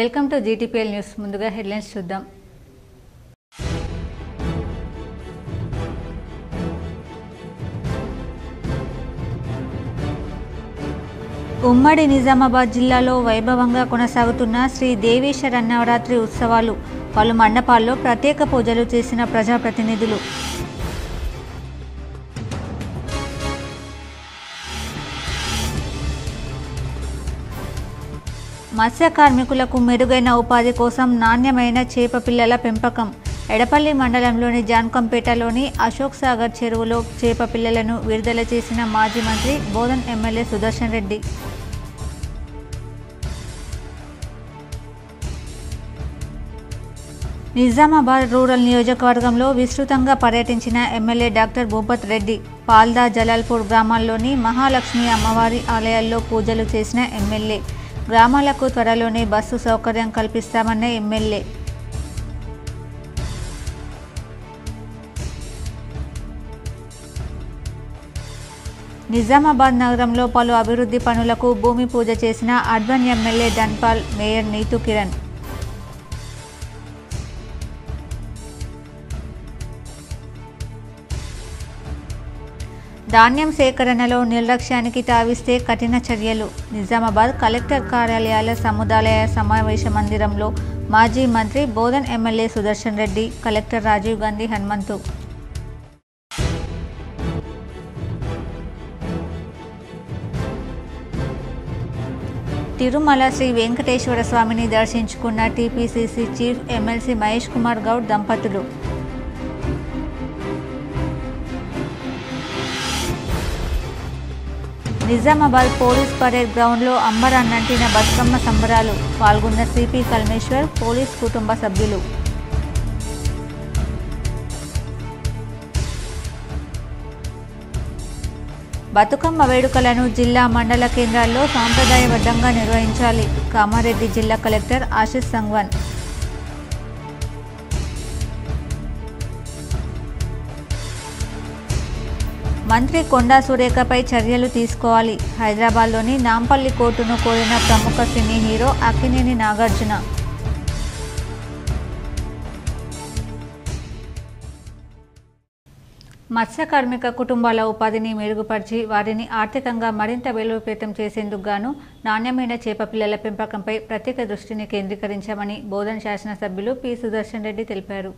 Welcome to GTPL news. ముందుగా headlines చూద్దాం. ఉమ్మడి నిజామాబాద్ జిల్లాలో వైభవంగా కొనసాగుతున్న శ్రీ దేవేశ్వర నవరాత్రి ఉత్సవాలు. పలు మండపాల్లో ప్రత్యేక పూజలు చేసిన ప్రజాప్రతినిధులు. మత్స్య కార్మికులకు మెరుగైన ఉపాధి కోసం నాణ్యమైన చేప పిల్లల పెంపకం. ఎడపల్లి మండలంలోని జాన్కంపేటలోని అశోక్ సాగర్ చెరువులో చేప పిల్లలను విడుదల చేసిన మాజీ మంత్రి బోధన్ ఎమ్మెల్యే సుదర్శన్ రెడ్డి. నిజామాబాద్ రూరల్ నియోజకవర్గంలో విస్తృతంగా పర్యటించిన ఎమ్మెల్యే డాక్టర్ భూపత్ రెడ్డి పాల్దా జలాల్పూర్ గ్రామాల్లోని మహాలక్ష్మి అమ్మవారి ఆలయాల్లో పూజలు చేసిన ఎమ్మెల్యే. గ్రామాలకు త్వరలోనే బస్సు సౌకర్యం కల్పిస్తామన్న ఎమ్మెల్యే. నిజామాబాద్ నగరంలో పలు అభివృద్ధి పనులకు భూమి పూజ చేసిన urban MLA Dhanpal, mayor Neetu Kiran. ధాన్యం సేకరణలో నిర్లక్ష్యానికి తావిస్తే కఠిన చర్యలు. నిజామాబాద్ కలెక్టర్ కార్యాలయాల సముదాయ సమావేశ మందిరంలో మాజీ మంత్రి బోధన్ ఎమ్మెల్యే సుదర్శన్ రెడ్డి, కలెక్టర్ రాజీవ్ గాంధీ హనుమంతు. తిరుమల శ్రీ వెంకటేశ్వర స్వామిని దర్శించుకున్న TPCC chief MLC Mahesh Kumar Goud దంపతులు. నిజామాబాద్ పోలీస్ పరేడ్ గ్రౌండ్లో అంబరాన్నంటిన బతుకమ్మ సంబరాలు. పాల్గొన్న సిపి కల్మేశ్వర్, పోలీస్ కుటుంబ సభ్యులు. బతుకమ్మ వేడుకలను జిల్లా మండల కేంద్రాల్లో సాంప్రదాయబద్ధంగా నిర్వహించాలి. కామారెడ్డి జిల్లా కలెక్టర్ ఆశిష్ సంగ్వాన్. మంత్రి కొండా సురేఖపై చర్యలు తీసుకోవాలి. హైదరాబాద్లోని నాంపల్లి కోర్టును కోరిన ప్రముఖ సినీ హీరో అక్కినేని నాగార్జున. మత్స్య కార్మిక కుటుంబాల ఉపాధిని మెరుగుపరిచి వారిని ఆర్థికంగా మరింత బలోపేతం చేసేందుకు గాను నాణ్యమైన చేప పిల్లల పెంపకంపై ప్రత్యేక దృష్టిని కేంద్రీకరించామని బోధన్ శాసనసభ్యులు పి సుదర్శన్ రెడ్డి తెలిపారు.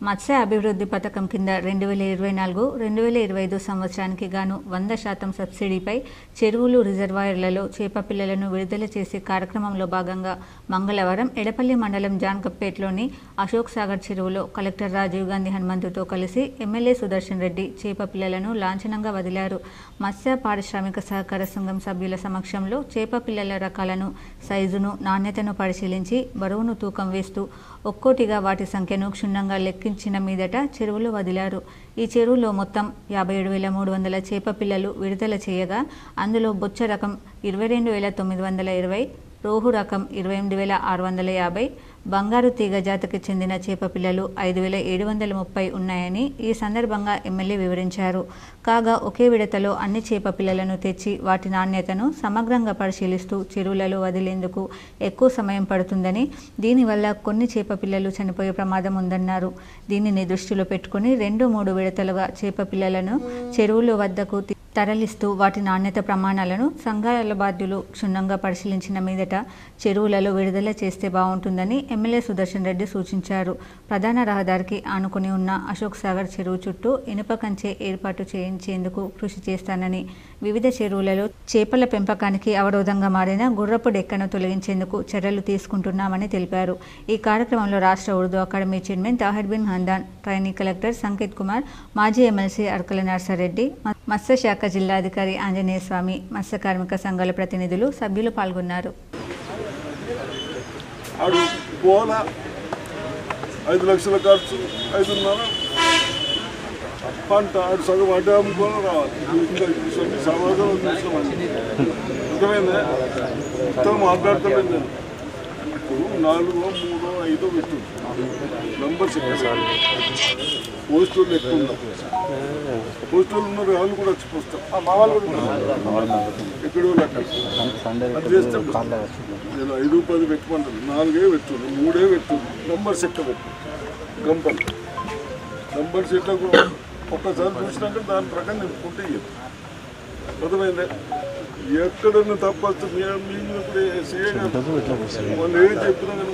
మత్స్య అభివృద్ధి పథకం కింద 2024-2025 సంవత్సరానికి గాను 100% సబ్సిడీపై చెరువులు, రిజర్వాయర్లలో చేప పిల్లలను విడుదల చేసే కార్యక్రమంలో భాగంగా మంగళవారం ఎడపల్లి మండలం జాన్కంపేటలోని అశోక్ సాగర్ చెరువులో కలెక్టర్ రాజీవ్ గాంధీ హనుమంతుతో కలిసి ఎమ్మెల్యే సుదర్శన్ రెడ్డి చేప పిల్లలను లాంఛనంగా వదిలారు. మత్స్య పారిశ్రామిక సహకార సంఘం సభ్యుల సమక్షంలో చేప పిల్లల రకాలను, సైజును, నాణ్యతను పరిశీలించి బరువును తూకం వేస్తూ ఒక్కోటిగా వాటి సంఖ్యను క్షుణ్ణంగా లెక్కించిన మీదట చెరువులో వదిలారు. ఈ చెరువులో మొత్తం 57,300 చేప పిల్లలు విడుదల చేయగా అందులో బొచ్చ రకం 22,920, రోహు రకం 28,650, బంగారు తీగ జాతికి చెందిన చేప పిల్లలు 5,730 ఉన్నాయని ఈ సందర్భంగా ఎమ్మెల్యే వివరించారు. కాగా ఒకే విడతలో అన్ని చేప పిల్లలను తెచ్చి వాటి నాణ్యతను సమగ్రంగా పరిశీలిస్తూ చెరువులలో వదిలేందుకు ఎక్కువ సమయం పడుతుందని, దీనివల్ల కొన్ని చేప పిల్లలు చనిపోయే ప్రమాదం ఉందన్నారు. దీనిని దృష్టిలో పెట్టుకుని 2-3 విడతలుగా చేప పిల్లలను చెరువుల వద్దకు తరలిస్తూ వాటి నాణ్యత ప్రమాణాలను సంఘాల బాధ్యులు క్షుణ్ణంగా పరిశీలించిన మీదట చెరువులలో విడుదల చేస్తే బాగుంటుందని ఎమ్మెల్యే సుదర్శన్ రెడ్డి సూచించారు. ప్రధాన రహదారికి ఆనుకుని ఉన్న అశోక్ సాగర్ చెరువు చుట్టూ ఇనుప కంచె ఏర్పాటు చేయించేందుకు కృషి చేస్తానని, వివిధ చెరువులలో చేపల పెంపకానికి అవరోధంగా మారిన గుర్రపు డెక్కను తొలగించేందుకు చర్యలు తీసుకుంటున్నామని తెలిపారు. ఈ కార్యక్రమంలో రాష్ట్ర Urdu academy chairman Tahir bin Hamdan, trainee collector Sanketh Kumar, మాజీ ఎమ్మెల్సీ అర్కల నర్సారెడ్డి, మత్స్యశాఖ జిల్లాధికారి ఆంజనేయ స్వామి, మత్స్య కార్మిక సంఘాల ప్రతినిధులు, సభ్యులు పాల్గొన్నారు. 5 లక్షల ఖర్చు, 5.5 పంట, ఆడు సగం అడ్డు అమ్ముకొని రావాలి. సమాజంలో చూసుకోవాలి. అర్థమైందా? మొత్తం మాట్లాడతాను నేను. చెక్కు 4, 3, 5 పెట్టింది నంబర్ చెక్ పోస్టులు ఎక్కువ ఉన్నాం పోస్టులు ఉన్నారు వాళ్ళు కూడా వచ్చి పోస్తాం ఎక్కడో అది చేస్తే 5, 10 పెట్టుకుంటారు 4 పెట్టుడు 3 పెట్టుడు నంబర్ చెక్క పెట్టు గంపలు నంబర్ చెక్క కూడా ఒక్కసారి చూసినాక దాని ప్రకారం నింపుకుంటే అర్థమైందే ఎక్కడన్నా తప్పచ్చు మేము ఇప్పుడు వాళ్ళు ఏం చెప్పినా కానీ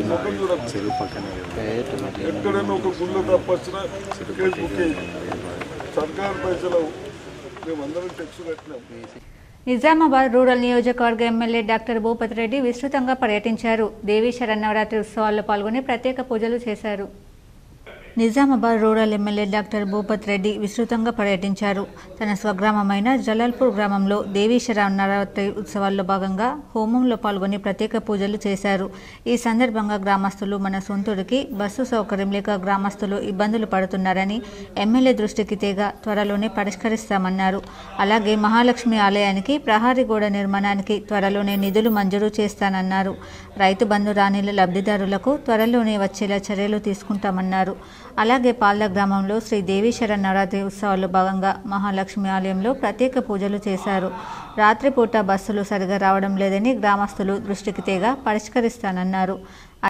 ముఖం చూడచ్చు ఎక్కడైనా ఒక గుళ్ళో తప్పచ్చినా కేసు బుక్ అయ్యింది సర్కారు పైసలు మేమందరం టెక్స్ కట్టినాం. నిజామాబాద్ రూరల్ నియోజకవర్గ ఎమ్మెల్యే డాక్టర్ భూపతి రెడ్డి విస్తృతంగా పర్యటించారు. దేవీ శరన్నవరాత్రి ఉత్సవాల్లో పాల్గొని ప్రత్యేక పూజలు చేశారు. Nizamabad rural MLA doctor Bhupathi Reddy విస్తృతంగా పర్యటించారు. తన స్వగ్రామమైన జలాల్పూర్ గ్రామంలో దేవీ శరన్నవరాత్రి ఉత్సవాల్లో భాగంగా హోమంలో పాల్గొని ప్రత్యేక పూజలు చేశారు. ఈ సందర్భంగా గ్రామస్తులు మన సొంతూరికి బస్సు సౌకర్యం లేక గ్రామస్తులు ఇబ్బందులు పడుతున్నారని ఎమ్మెల్యే దృష్టికి తేగా త్వరలోనే పరిష్కరిస్తామన్నారు. అలాగే మహాలక్ష్మి ఆలయానికి ప్రహారీ గోడ నిర్మాణానికి త్వరలోనే నిధులు మంజూరు చేస్తానన్నారు. రైతు బంధు రాని లబ్ధిదారులకు త్వరలోనే వచ్చేలా చర్యలు తీసుకుంటామన్నారు. అలాగే పాల్ద గ్రామంలో శ్రీ దేవీ శరన్నవరాత్రి ఉత్సవాల్లో భాగంగా మహాలక్ష్మి ఆలయంలో ప్రత్యేక పూజలు చేశారు. రాత్రిపూట బస్సులు సరిగా రావడం లేదని గ్రామస్తులు దృష్టికి తేగా పరిష్కరిస్తానన్నారు.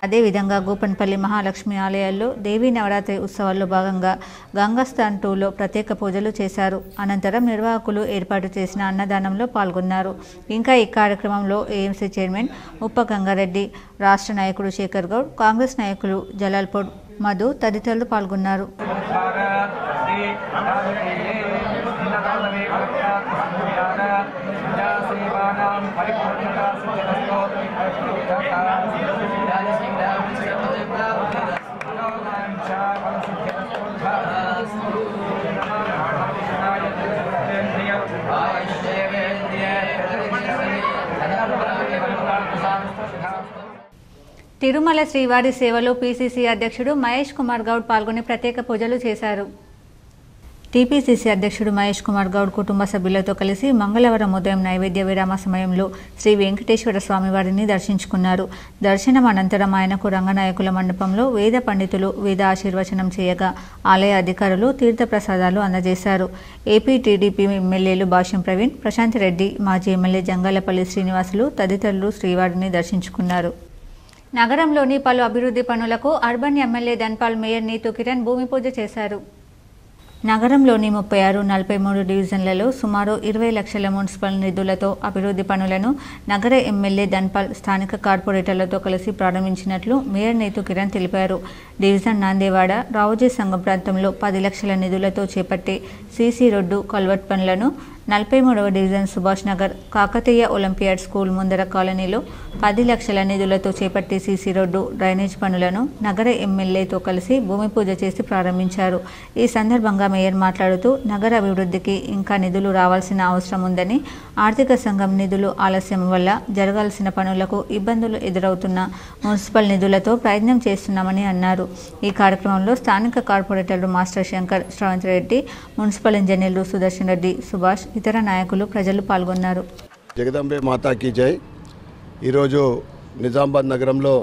అదేవిధంగా గోపన్పల్లి మహాలక్ష్మి ఆలయాల్లో దేవీ నవరాత్రి ఉత్సవాల్లో భాగంగా గంగాస్థాన్ 2లో ప్రత్యేక పూజలు చేశారు. అనంతరం నిర్వాహకులు ఏర్పాటు చేసిన అన్నదానంలో పాల్గొన్నారు. ఇంకా ఈ కార్యక్రమంలో ఏఎంసీ చైర్మన్ ఉప్ప గంగారెడ్డి, రాష్ట్ర నాయకుడు శేఖర్ గౌడ్, కాంగ్రెస్ నాయకులు జలాల్పూర్ మధు తదితరులు పాల్గొన్నారు. తిరుమల శ్రీవారి సేవలో పీసీసీ అధ్యక్షుడు మహేష్ కుమార్ గౌడ్ పాల్గొని ప్రత్యేక పూజలు చేశారు. టీపీసీసీ అధ్యక్షుడు మహేష్ కుమార్ గౌడ్ కుటుంబ సభ్యులతో కలిసి మంగళవారం ఉదయం నైవేద్య విరామ సమయంలో శ్రీ వెంకటేశ్వర స్వామివారిని దర్శించుకున్నారు. దర్శనం అనంతరం ఆయనకు రంగనాయకుల మండపంలో వేద పండితులు వేద ఆశీర్వచనం చేయగా ఆలయ అధికారులు తీర్థప్రసాదాలు అందజేశారు. ఏపీ టీడీపీ ఎమ్మెల్యేలు భాష్యం ప్రవీణ్, ప్రశాంత్ రెడ్డి, మాజీ ఎమ్మెల్యే జంగాలపల్లి శ్రీనివాసులు తదితరులు శ్రీవారిని దర్శించుకున్నారు. నగరంలోని పలు అభివృద్ధి పనులకు urban MLA Dhanpal mayor Neetu Kiran భూమి పూజ చేశారు. నగరంలోని 36, 43 డివిజన్లలో సుమారు 20 లక్షల మున్సిపల్ నిధులతో అభివృద్ధి పనులను నగర ఎమ్మెల్యే ధన్పాల్ స్థానిక కార్పొరేటర్లతో కలిసి ప్రారంభించినట్లు మేయర్ నీతూ కిరణ్ తెలిపారు. డివిజన్ నాందేవాడ, రావుజీ సంఘం ప్రాంతంలో 10 లక్షల నిధులతో చేపట్టే సీసీ రోడ్డు కల్వర్ట్ పనులను, 43వ division Subhash Nagar Kakatiya olympiad school ముందర కాలనీలో 10 లక్షల నిధులతో చేపట్టే సీసీ రోడ్డు డ్రైనేజ్ పనులను నగర ఎమ్మెల్యేతో కలిసి భూమి పూజ చేసి ప్రారంభించారు. ఈ సందర్భంగా మేయర్ మాట్లాడుతూ నగర అభివృద్ధికి ఇంకా నిధులు రావాల్సిన అవసరం ఉందని, ఆర్థిక సంఘం నిధులు ఆలస్యం వల్ల జరగాల్సిన పనులకు ఇబ్బందులు ఎదురవుతున్న మున్సిపల్ నిధులతో ప్రయత్నం చేస్తున్నామని అన్నారు. ఈ కార్యక్రమంలో స్థానిక కార్పొరేటర్లు మాస్టర్ శంకర్, శ్రవంత్ రెడ్డి, మున్సిపల్ ఇంజనీర్లు సుదర్శన్ రెడ్డి, సుభాష్, ఇతర నాయకులు, ప్రజలు పాల్గొన్నారు. జగదంబే మాతాకి జై. ఈరోజు నిజామాబాద్ నగరంలో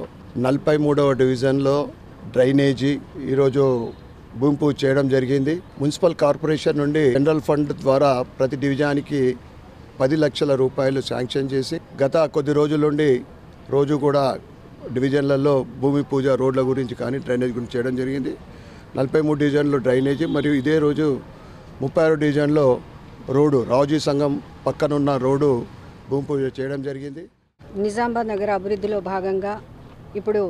43వ డివిజన్లో డ్రైనేజీ ఈరోజు భూమి పూజ చేయడం జరిగింది. మున్సిపల్ కార్పొరేషన్ నుండి జనరల్ ఫండ్ ద్వారా ప్రతి డివిజన్కి 10 లక్షల రూపాయలు శాంక్షన్ చేసి గత కొద్ది రోజుల నుండి రోజు కూడా డివిజన్లలో భూమి పూజ రోడ్ల గురించి కానీ డ్రైనేజ్ గురించి చేయడం జరిగింది. 43 డివిజన్లో డ్రైనేజీ మరియు ఇదే రోజు 36 డివిజన్లో రోడ్డు రావుజీ సంఘం పక్కనున్న రోడ్డు భూమి పూజ చేయడం జరిగింది. నిజామాబాద్ నగర అభివృద్ధిలో భాగంగా ఇప్పుడు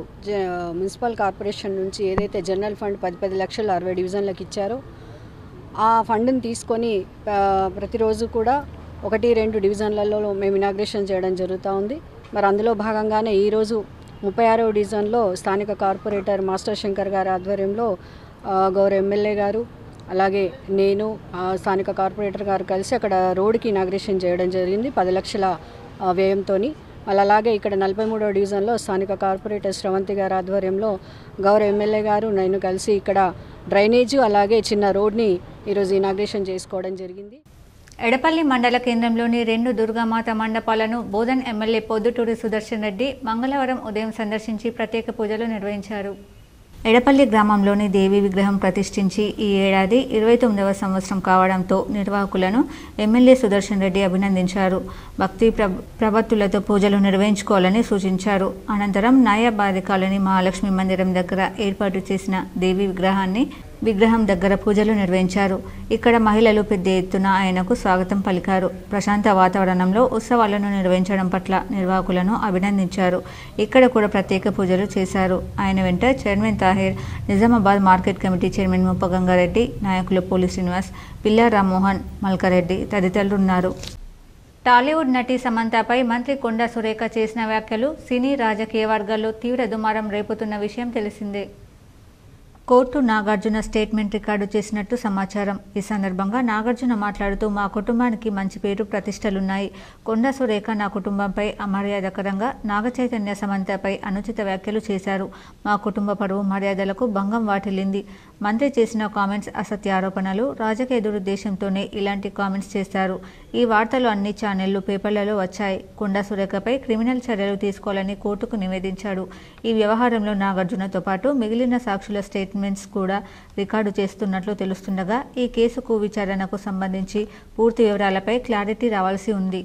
మున్సిపల్ కార్పొరేషన్ నుంచి ఏదైతే జనరల్ ఫండ్ 10 లక్షలు 60 డివిజన్లకు ఇచ్చారో ఆ ఫండ్ని తీసుకొని ప్రతిరోజు కూడా 1-2 డివిజన్లలో మేము ఇనాగ్రేషన్ చేయడం జరుగుతూ ఉంది. మరి అందులో భాగంగానే ఈరోజు 36వ డివిజన్లో స్థానిక కార్పొరేటర్ మాస్టర్ శంకర్ గారి ఆధ్వర్యంలో గౌరవ ఎమ్మెల్యే గారు అలాగే నేను స్థానిక కార్పొరేటర్ గారు కలిసి అక్కడ రోడ్డుకి ఇనాగ్రేషన్ చేయడం జరిగింది 10 లక్షల వ్యయంతో. అలాగే ఇక్కడ 43వ డివిజన్లో స్థానిక కార్పొరేటర్ శ్రవంతి గారి ఆధ్వర్యంలో గౌరవ ఎమ్మెల్యే గారు నేను కలిసి ఇక్కడ డ్రైనేజీ అలాగే చిన్న రోడ్ని ఈరోజు ఇనాగ్రేషన్ చేసుకోవడం జరిగింది. ఎడపల్లి మండల కేంద్రంలోని 2 దుర్గామాత మండపాలను బోధన్ ఎమ్మెల్యే పొద్దుటూరి సుదర్శన్ రెడ్డి మంగళవారం ఉదయం సందర్శించి ప్రత్యేక పూజలు నిర్వహించారు. ఎడపల్లి గ్రామంలోని దేవి విగ్రహం ప్రతిష్ఠించి ఈ ఏడాది 29వ సంవత్సరం కావడంతో నిర్వాహకులను ఎమ్మెల్యే సుదర్శన్ రెడ్డి అభినందించారు. భక్తి ప్రవత్తులతో పూజలు నిర్వహించుకోవాలని సూచించారు. అనంతరం నాయాబాది కాలనీ మహాలక్ష్మి మందిరం దగ్గర ఏర్పాటు చేసిన దేవి విగ్రహం దగ్గర పూజలు నిర్వహించారు. ఇక్కడ మహిళలు పెద్ద ఎత్తున ఆయనకు స్వాగతం పలికారు. ప్రశాంత వాతావరణంలో ఉత్సవాలను నిర్వహించడం పట్ల నిర్వాహకులను అభినందించారు. ఇక్కడ కూడా ప్రత్యేక పూజలు చేశారు. ఆయన వెంట chairman Tahir, Nizamabad market committee chairman Muppa Ganga Reddy, నాయకులు పోలి శ్రీనివాస్, పిల్లా రామ్మోహన్, మల్కారెడ్డి తదితరులు ఉన్నారు. టాలీవుడ్ నటి సమంతపై మంత్రి కొండా సురేఖ చేసిన వ్యాఖ్యలు సినీ రాజకీయ వర్గాల్లో తీవ్ర దుమారం రేపుతున్న విషయం తెలిసిందే. కోర్టు నాగార్జున స్టేట్మెంట్ రికార్డు చేసినట్టు సమాచారం. ఈ సందర్భంగా నాగార్జున మాట్లాడుతూ, మా కుటుంబానికి మంచి పేరు ప్రతిష్టలున్నాయి. కొండా సురేఖ నా కుటుంబంపై అమర్యాదకరంగా నాగచైతన్య సమంతపై అనుచిత వ్యాఖ్యలు చేశారు. మా కుటుంబ పరువు మర్యాదలకు భంగం వాటిల్లింది. మంత్రి చేసిన కామెంట్స్ అసత్య ఆరోపణలు, రాజకీయ దురుద్దేశంతోనే ఇలాంటి కామెంట్స్ చేశారు. ఈ వార్తలు అన్ని ఛానళ్లు, పేపర్లలో వచ్చాయి. కొండా సురేఖపై క్రిమినల్ చర్యలు తీసుకోవాలని కోర్టుకు నివేదించాడు. ఈ వ్యవహారంలో నాగార్జునతో పాటు మిగిలిన సాక్షుల స్టేట్మెంట్స్ కూడా రికార్డు చేస్తున్నట్లు తెలుస్తుండగా ఈ కేసుకు విచారణకు సంబంధించి పూర్తి వివరాలపై క్లారిటీ రావాల్సి ఉంది.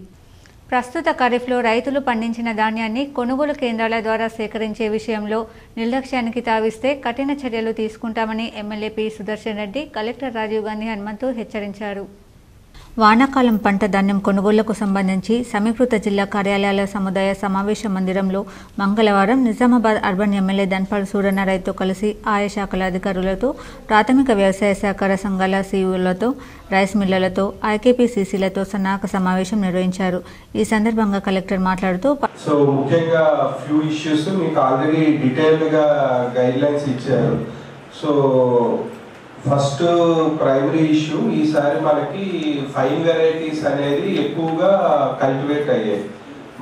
ప్రస్తుత ఖరీఫ్లో రైతులు పండించిన ధాన్యాన్ని కొనుగోలు కేంద్రాల ద్వారా సేకరించే విషయంలో నిర్లక్ష్యానికి తావిస్తే కఠిన చర్యలు తీసుకుంటామని MLA P Sudarshan Reddy collector Rajiv Gandhi Hanumanthu హెచ్చరించారు. వానాకాలం పంట ధాన్యం కొనుగోళ్లకు సంబంధించి సమీకృత జిల్లా కార్యాలయాల సముదాయ సమావేశ మందిరంలో మంగళవారం నిజామాబాద్ అర్బన్ ఎమ్మెల్యే ధన్పాల్ సూర్యనారాయణతో కలిసి ఆయా శాఖల అధికారులతో, ప్రాథమిక వ్యవసాయ సహకార సంఘాల సీఈఓలతో, రైస్ మిల్లలతో, ఐకేపీసీసీలతో సన్నాహక సమావేశం నిర్వహించారు. ఈ సందర్భంగా కలెక్టర్ మాట్లాడుతూ, ముఖ్యంగా ఫ్యూ ఇష్యూస్ మీకు ఆల్రెడీ డీటెయిల్డ్ గా గైడ్ లైన్స్ ఇచ్చారు. ఫస్ట్ ప్రైమరీ ఇష్యూ, ఈసారి మనకి ఫైన్ వెరైటీస్ అనేది ఎక్కువగా కల్టివేట్ అయ్యాయి.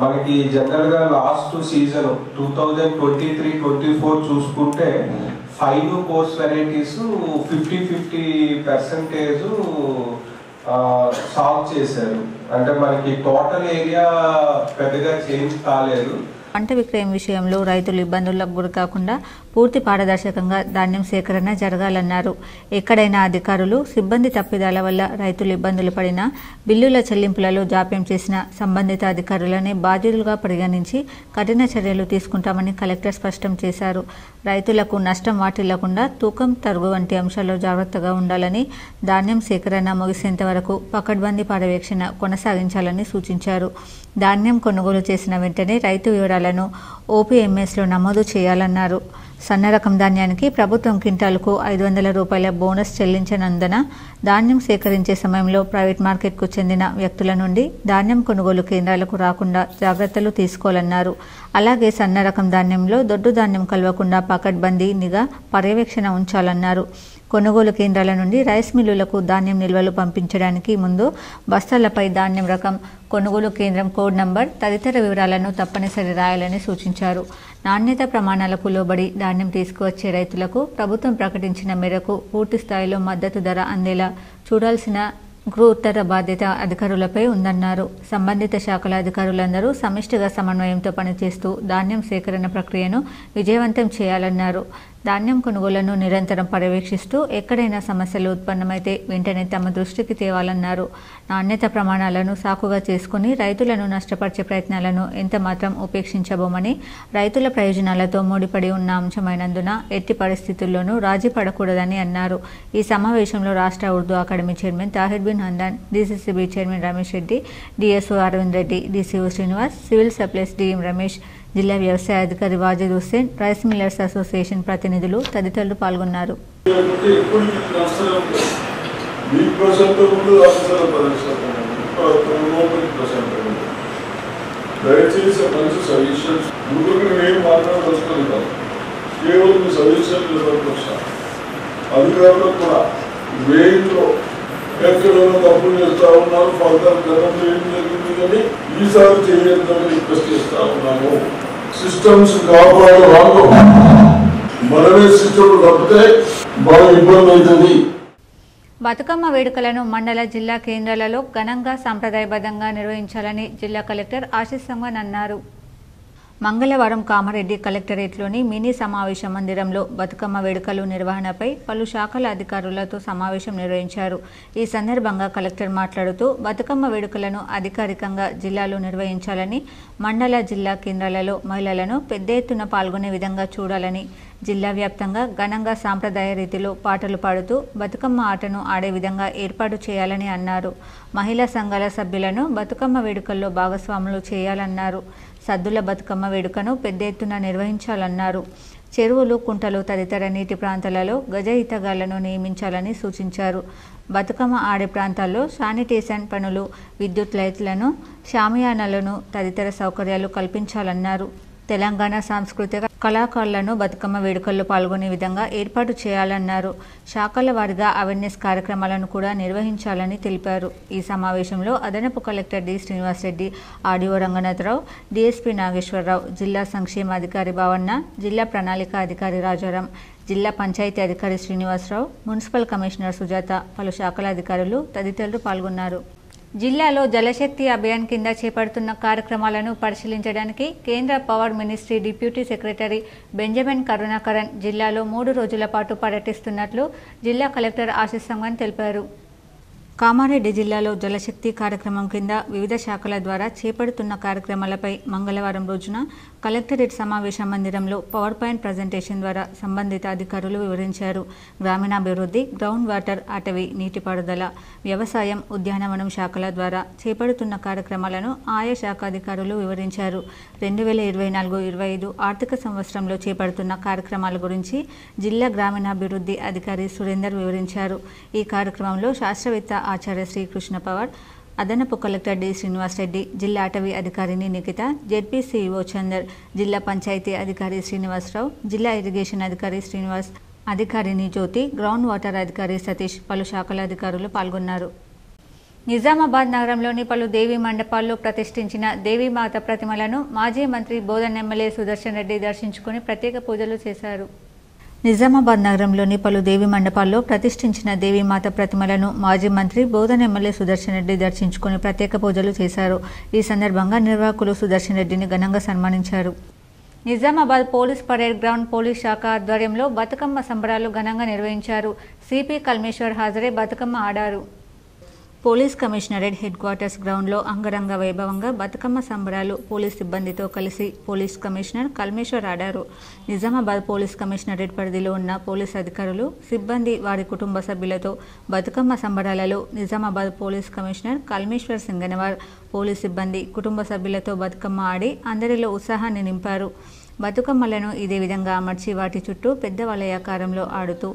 మనకి జనరల్గా లాస్ట్ సీజన్ 2023-24 చూసుకుంటే ఫైన్ కోర్స్ వెరైటీస్ 50-50% సాల్వ్ చేశారు. అంటే మనకి టోటల్ ఏరియా పెద్దగా చేంజ్ కాలేదు. పంట విక్రయం విషయంలో రైతులు ఇబ్బందులకు గురి కాకుండా పూర్తి పారదర్శకంగా ధాన్యం సేకరణ జరగాలన్నారు. ఎక్కడైనా అధికారులు, సిబ్బంది తప్పిదాల వల్ల రైతులు ఇబ్బందులు పడినా బిల్లుల చెల్లింపులలో జాప్యం చేసిన సంబంధిత అధికారులనే బాధ్యులుగా పరిగణించి కఠిన చర్యలు తీసుకుంటామని కలెక్టర్ స్పష్టం చేశారు. రైతులకు నష్టం వాటిల్లకుండా తూకం, తరుగు వంటి అంశాల్లో జాగ్రత్తగా ఉండాలని, ధాన్యం సేకరణ ముగిసేంత వరకు పకడ్బందీ పర్యవేక్షణ కొనసాగించాలని సూచించారు. ధాన్యం కొనుగోలు చేసిన వెంటనే రైతు వివరాలను ఓపీఎంఎస్లో నమోదు చేయాలన్నారు. సన్న రకం ధాన్యానికి ప్రభుత్వం క్వింటాలకు 500 రూపాయల బోనస్ చెల్లించనందున ధాన్యం సేకరించే సమయంలో ప్రైవేట్ మార్కెట్కు చెందిన వ్యక్తుల నుండి ధాన్యం కొనుగోలు కేంద్రాలకు రాకుండా జాగ్రత్తలు తీసుకోవాలన్నారు. అలాగే సన్న రకం ధాన్యంలో దొడ్డు ధాన్యం కలవకుండా పకడ్బందీ, నిఘా, పర్యవేక్షణ ఉంచాలన్నారు. కొనుగోలు కేంద్రాల నుండి రైస్ మిల్లులకు ధాన్యం నిల్వలు పంపించడానికి ముందు బస్తాలపై ధాన్యం రకం, కొనుగోలు కేంద్రం కోడ్ నంబర్ తదితర వివరాలను తప్పనిసరి రాయాలని సూచించారు. నాణ్యత ప్రమాణాలకు లోబడి ధాన్యం తీసుకువచ్చే రైతులకు ప్రభుత్వం ప్రకటించిన మేరకు పూర్తి స్థాయిలో మద్దతు ధర అందేలా చూడాల్సిన గురుతర బాధ్యత అధికారులపై ఉందన్నారు. సంబంధిత శాఖల అధికారులందరూ సమిష్టిగా సమన్వయంతో పనిచేస్తూ ధాన్యం సేకరణ ప్రక్రియను విజయవంతం చేయాలన్నారు. ధాన్యం కొనుగోళ్లను నిరంతరం పర్యవేక్షిస్తూ ఎక్కడైనా సమస్యలు ఉత్పన్నమైతే వెంటనే తమ దృష్టికి తేవాలన్నారు. నాణ్యత ప్రమాణాలను సాకుగా చేసుకుని రైతులను నష్టపరిచే ప్రయత్నాలను ఎంతమాత్రం ఉపేక్షించబోమని, రైతుల ప్రయోజనాలతో ముడిపడి ఉన్న అంశమైనందున ఎట్టి పరిస్థితుల్లోనూ రాజీ పడకూడదని అన్నారు. ఈ సమావేశంలో రాష్ట్ర Urdu academy chairman Tahir bin Hamdan, DCCB chairman Ramesh Reddy, DSO Aravind Reddy, DCO Srinivas, civil supplies DM Ramesh, జిల్లా వ్యవసాయ అధికారి Wajid Hussain, rice millers association ప్రతినిధులు తదితరులు పాల్గొన్నారు. దయచేసి మంచి సజెషన్స్ నేను మాట్లాడదలుచుకోలేదు కాదు, కేవలం మీ సజెషన్స్ అధికారులకు కూడా వేయింట్లో ఎక్కడైనా తప్పులు చేస్తూ ఉన్నారు. ఫర్దర్ గతంలో ఏం జరిగింది కానీ ఈసారి చేయొద్దని రిక్వెస్ట్ చేస్తూ ఉన్నాము. సిస్టమ్స్ కాపాడు రాను మనమే సిస్టమ్ తప్పితే బాగా ఇబ్బంది అవుతుంది. బతుకమ్మ వేడుకలను మండల జిల్లా కేంద్రాలలో ఘనంగా సాంప్రదాయబద్ధంగా నిర్వహించాలని జిల్లా కలెక్టర్ ఆశీస్ సంగన్ అన్నారు. మంగళవారం కామారెడ్డి కలెక్టరేట్లోని మినీ సమావేశ మందిరంలో బతుకమ్మ వేడుకలు నిర్వహణపై పలు శాఖల అధికారులతో సమావేశం నిర్వహించారు. ఈ సందర్భంగా కలెక్టర్ మాట్లాడుతూ బతుకమ్మ వేడుకలను అధికారికంగా జిల్లాలో నిర్వహించాలని, మండల జిల్లా కేంద్రాలలో మహిళలను పెద్ద ఎత్తున పాల్గొనే విధంగా చూడాలని, జిల్లా వ్యాప్తంగా ఘనంగా సాంప్రదాయ రీతిలో పాటలు పాడుతూ బతుకమ్మ ఆటను ఆడే విధంగా ఏర్పాటు చేయాలని అన్నారు. మహిళా సంఘాల సభ్యులను బతుకమ్మ వేడుకల్లో భాగస్వాములు చేయాలన్నారు. సద్దుల బతుకమ్మ వేడుకను పెద్ద ఎత్తున నిర్వహించాలన్నారు. చెరువులు, కుంటలు తదితర నీటి ప్రాంతాలలో గజ ఈతగాళ్లను నియమించాలని సూచించారు. బతుకమ్మ ఆడే ప్రాంతాల్లో శానిటేషన్ పనులు, విద్యుత్ లైట్లను, షామియానాలను తదితర సౌకర్యాలు కల్పించాలన్నారు. తెలంగాణ సాంస్కృతిక కళాకారులను బతుకమ్మ వేడుకల్లో పాల్గొనే విధంగా ఏర్పాటు చేయాలన్నారు. శాఖల వారీగా అవేర్నెస్ కార్యక్రమాలను కూడా నిర్వహించాలని తెలిపారు. ఈ సమావేశంలో అదనపు collector D. Srinivasa Reddy, RDO Ranganatha Rao, DSP Nageswara Rao, జిల్లా సంక్షేమాధికారి భావన్న, జిల్లా ప్రణాళిక అధికారి రాజారాం, జిల్లా పంచాయతీ అధికారి శ్రీనివాసరావు, మున్సిపల్ కమిషనర్ సుజాత, పలు శాఖల అధికారులు తదితరులు పాల్గొన్నారు. జిల్లాలో జలశక్తి అభియాన్ కింద చేపడుతున్న కార్యక్రమాలను పరిశీలించడానికి కేంద్ర power ministry deputy secretary Benjamin Karunakaran జిల్లాలో 3 రోజుల పాటు పర్యటిస్తున్నట్లు జిల్లా కలెక్టర్ ఆశీస్ సంగన్ తెలిపారు. కామారెడ్డి జిల్లాలో జలశక్తి కార్యక్రమం కింద వివిధ శాఖల ద్వారా చేపడుతున్న కార్యక్రమాలపై మంగళవారం రోజున కలెక్టరేట్ సమావేశ మందిరంలో పవర్ పాయింట్ ప్రజెంటేషన్ ద్వారా సంబంధిత అధికారులు వివరించారు. గ్రామీణాభివృద్ధి, గ్రౌండ్ వాటర్, అటవీ, నీటిపారుదల, వ్యవసాయం, ఉద్యానవనం శాఖల ద్వారా చేపడుతున్న కార్యక్రమాలను ఆయా శాఖ అధికారులు వివరించారు. 2024-25 ఆర్థిక సంవత్సరంలో చేపడుతున్న కార్యక్రమాల గురించి జిల్లా గ్రామీణాభివృద్ధి అధికారి సురేందర్ వివరించారు. ఈ కార్యక్రమంలో శాస్త్రవేత్త ఆచార్య శ్రీకృష్ణ పవార్, అదనపు కలెక్టర్ డి. శ్రీనివాసరెడ్డి, జిల్లా అటవీ అధికారిని నిఖిత, జెడ్పీ సిఇఓ చందర్, జిల్లా పంచాయతీ అధికారి శ్రీనివాసరావు, జిల్లా ఇరిగేషన్ అధికారి శ్రీనివాస్, అధికారిని జ్యోతి, గ్రౌండ్ వాటర్ అధికారి సతీష్, పలు శాఖల అధికారులు పాల్గొన్నారు. నిజామాబాద్ నగరంలోని పలు దేవీ మండపాల్లో ప్రతిష్ఠించిన దేవీమాత ప్రతిమలను మాజీ మంత్రి బోధన్ ఎమ్మెల్యే సుదర్శన్ రెడ్డి దర్శించుకుని ప్రత్యేక పూజలు చేశారు. నిజామాబాద్ నగరంలోని పలు దేవీ మండపాల్లో ప్రతిష్ఠించిన దేవీమాత ప్రతిమలను మాజీ మంత్రి బోధన్ ఎమ్మెల్యే సుదర్శన్ రెడ్డి దర్శించుకుని ప్రత్యేక పూజలు చేశారు. ఈ సందర్భంగా నిర్వాహకులు సుదర్శన్ రెడ్డిని ఘనంగా సన్మానించారు. Nizamabad police parade ground police శాఖ ఆధ్వర్యంలో బతుకమ్మ సంబరాలు ఘనంగా నిర్వహించారు. సిపి కల్మేశ్వర్ హాజరై బతుకమ్మ ఆడారు. పోలీస్ కమిషనరేట్ హెడ్ క్వార్టర్స్ గ్రౌండ్లో అంగరంగ వైభవంగా బతుకమ్మ సంబరాలు పోలీస్ సిబ్బందితో కలిసి పోలీస్ కమిషనర్ కల్మేశ్వర్ ఆడారు. నిజామాబాద్ పోలీస్ కమిషనరేట్ పరిధిలో ఉన్న పోలీస్ అధికారులు, సిబ్బంది, వారి కుటుంబ సభ్యులతో బతుకమ్మ సంబరాలలో Nizamabad police commissioner Kalmeshwar Singenavar, police సిబ్బంది, కుటుంబ సభ్యులతో బతుకమ్మ ఆడి అందరిలో ఉత్సాహాన్ని నింపారు. బతుకమ్మలను ఇదే విధంగా అమర్చి వాటి చుట్టూ పెద్ద వలయాకారంలో ఆడుతూ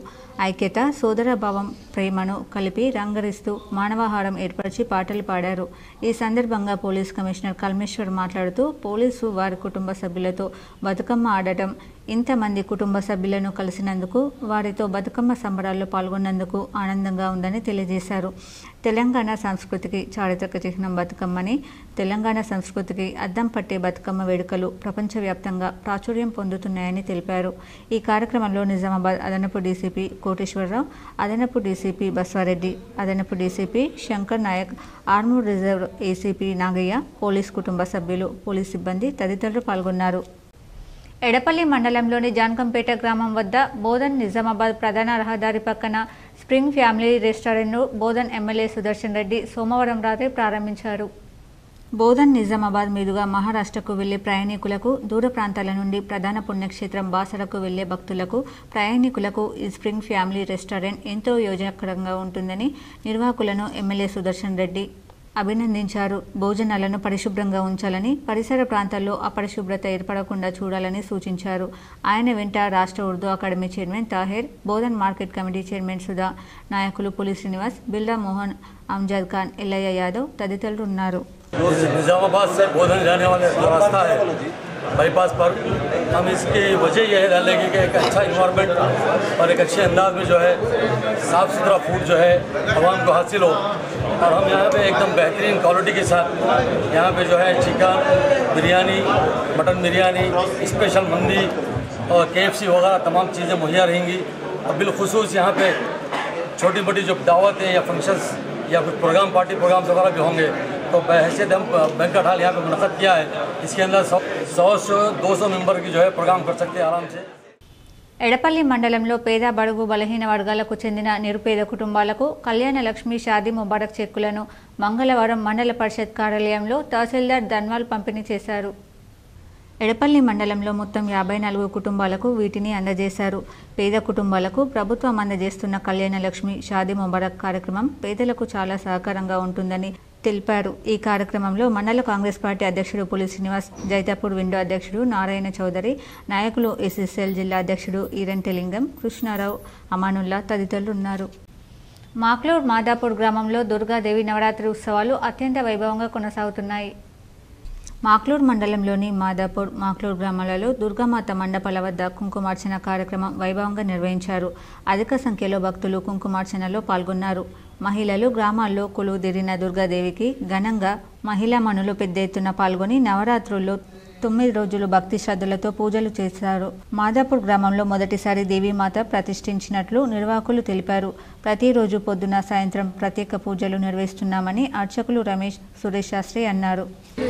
ఐక్యత, సోదరభావం, ప్రేమను కలిపి రంగరిస్తూ మానవాహారం ఏర్పరిచి పాటలు పాడారు. ఈ సందర్భంగా పోలీస్ కమిషనర్ కల్మేశ్వర్ మాట్లాడుతూ పోలీసు వారి కుటుంబ సభ్యులతో బతుకమ్మ ఆడటం, ఇంతమంది కుటుంబ సభ్యులను కలిసినందుకు, వారితో బతుకమ్మ సంబరాల్లో పాల్గొన్నందుకు ఆనందంగా ఉందని తెలియజేశారు. తెలంగాణ సంస్కృతికి చారిత్రక చిహ్నం బతుకమ్మని, తెలంగాణ సంస్కృతికి అద్దం పట్టే బతుకమ్మ వేడుకలు ప్రపంచవ్యాప్తంగా ప్రాచుర్యం పొందుతున్నాయని తెలిపారు. ఈ కార్యక్రమంలో నిజామాబాద్ అదనపు డీసీపీ కోటేశ్వరరావు, అదనపు డీసీపీ బస్వారెడ్డి, అదనపు DCP Shankar Naik, Armoor reserve ACP Nagaiah, police కుటుంబ సభ్యులు, పోలీస్ సిబ్బంది తదితరులు పాల్గొన్నారు. ఎడపల్లి మండలంలోని జాన్కంపేట గ్రామం వద్ద బోధన్ నిజామాబాద్ ప్రధాన రహదారి పక్కన స్ప్రింగ్ ఫ్యామిలీ రెస్టారెంట్ను బోధన్ ఎమ్మెల్యే సుదర్శన్ రెడ్డి సోమవారం రాత్రి ప్రారంభించారు. బోధన్ నిజామాబాద్ మీదుగా మహారాష్ట్రకు వెళ్లే ప్రయాణికులకు, దూర ప్రాంతాల నుండి ప్రధాన పుణ్యక్షేత్రం బాసరకు వెళ్లే భక్తులకు, ప్రయాణికులకు ఈ స్ప్రింగ్ ఫ్యామిలీ రెస్టారెంట్ ఎంతో యోజనకరంగా ఉంటుందని నిర్వాహకులను ఎమ్మెల్యే సుదర్శన్ రెడ్డి అభినందించారు. భోజనాలను పరిశుభ్రంగా ఉంచాలని, పరిసర ప్రాంతాల్లో అపరిశుభ్రత ఏర్పడకుండా చూడాలని సూచించారు. ఆయన వెంట రాష్ట్ర Urdu academy chairman Taher, Bodhan market committee chairman Sudha, నాయకులు పులి శ్రీనివాస్, బిల్లా మోహన్, అమ్జద్ ఖాన్, ఎల్లయ్య యాదవ్ తదితరులు ఉన్నారు. निजामाबाद से बोधन जाने वाला जो रास्ता है बाईपास पर, हम इसकी वजह यह है डालने की कि एक अच्छा इन्वायरमेंट और एक अच्छे अंदाज में जो है साफ़ सुथरा फूड जो है आवाम को हासिल हो, और हम यहाँ पे एकदम बेहतरीन क्वालिटी के साथ यहाँ पे जो है chicken biryani, mutton biryani, special मंदी और KFC वगैरह तमाम चीज़ें मुहैया रहेंगी। और बिलखुसूस यहाँ पे छोटी मोटी जो दावतें या फंक्शंस या कुछ प्रोग्राम पार्टी प्रोग्राम्स वगैरह भी होंगे तो बहैसियत हम बैंक्वेट हॉल यहाँ पे मुनक़द किया है। इसके अंदर 100-200 मेंबर की जो है प्रोग्राम कर सकते हैं आराम से। ఎడపల్లి మండలంలో పేద బడుగు బలహీన వర్గాలకు చెందిన నిరుపేద కుటుంబాలకు కళ్యాణ లక్ష్మి షాదీ ముబారక్ చెక్కులను మంగళవారం మండల పరిషత్ కార్యాలయంలో తహసీల్దార్ ధన్వాల్ పంపిణీ చేశారు. ఎడపల్లి మండలంలో మొత్తం 54 కుటుంబాలకు వీటిని అందజేశారు. పేద కుటుంబాలకు ప్రభుత్వం అందజేస్తున్న కళ్యాణ లక్ష్మి షాదీ ముబారక్ కార్యక్రమం పేదలకు చాలా సహకారంగా ఉంటుందని తెలిపారు. ఈ కార్యక్రమంలో మండల కాంగ్రెస్ పార్టీ అధ్యక్షుడు పులి శ్రీనివాస్, జైతాపూర్ విండో అధ్యక్షుడు నారాయణ చౌదరి, నాయకులు ఎస్ఎస్ఎల్ జిల్లా అధ్యక్షుడు ఈరంటెలింగం, కృష్ణారావు, అమానుల్లా తదితరులు ఉన్నారు. మాక్లూర్ మాదాపూర్ గ్రామంలో దుర్గాదేవి నవరాత్రి ఉత్సవాలు అత్యంత వైభవంగా కొనసాగుతున్నాయి. మాక్లూర్ మండలంలోని మాక్లూర్ గ్రామాలలో దుర్గామాత మండపాల వద్ద కుంకుమార్చన కార్యక్రమం వైభవంగా నిర్వహించారు. అధిక సంఖ్యలో భక్తులు కుంకుమార్చనలో పాల్గొన్నారు. మహిళలు గ్రామాల్లో కొలువుదీరిన దుర్గాదేవికి ఘనంగా మహిళా మనులు పెద్ద ఎత్తున పాల్గొని నవరాత్రుల్లో 9 రోజులు భక్తి శ్రద్ధలతో పూజలు చేశారు. మాదాపూర్ గ్రామంలో మొదటిసారి దేవీమాత ప్రతిష్ఠించినట్లు నిర్వాహకులు తెలిపారు. ప్రతిరోజు పొద్దున సాయంత్రం ప్రత్యేక పూజలు నిర్వహిస్తున్నామని అర్చకులు రమేష్, సురేష్ శాస్త్రి అన్నారు.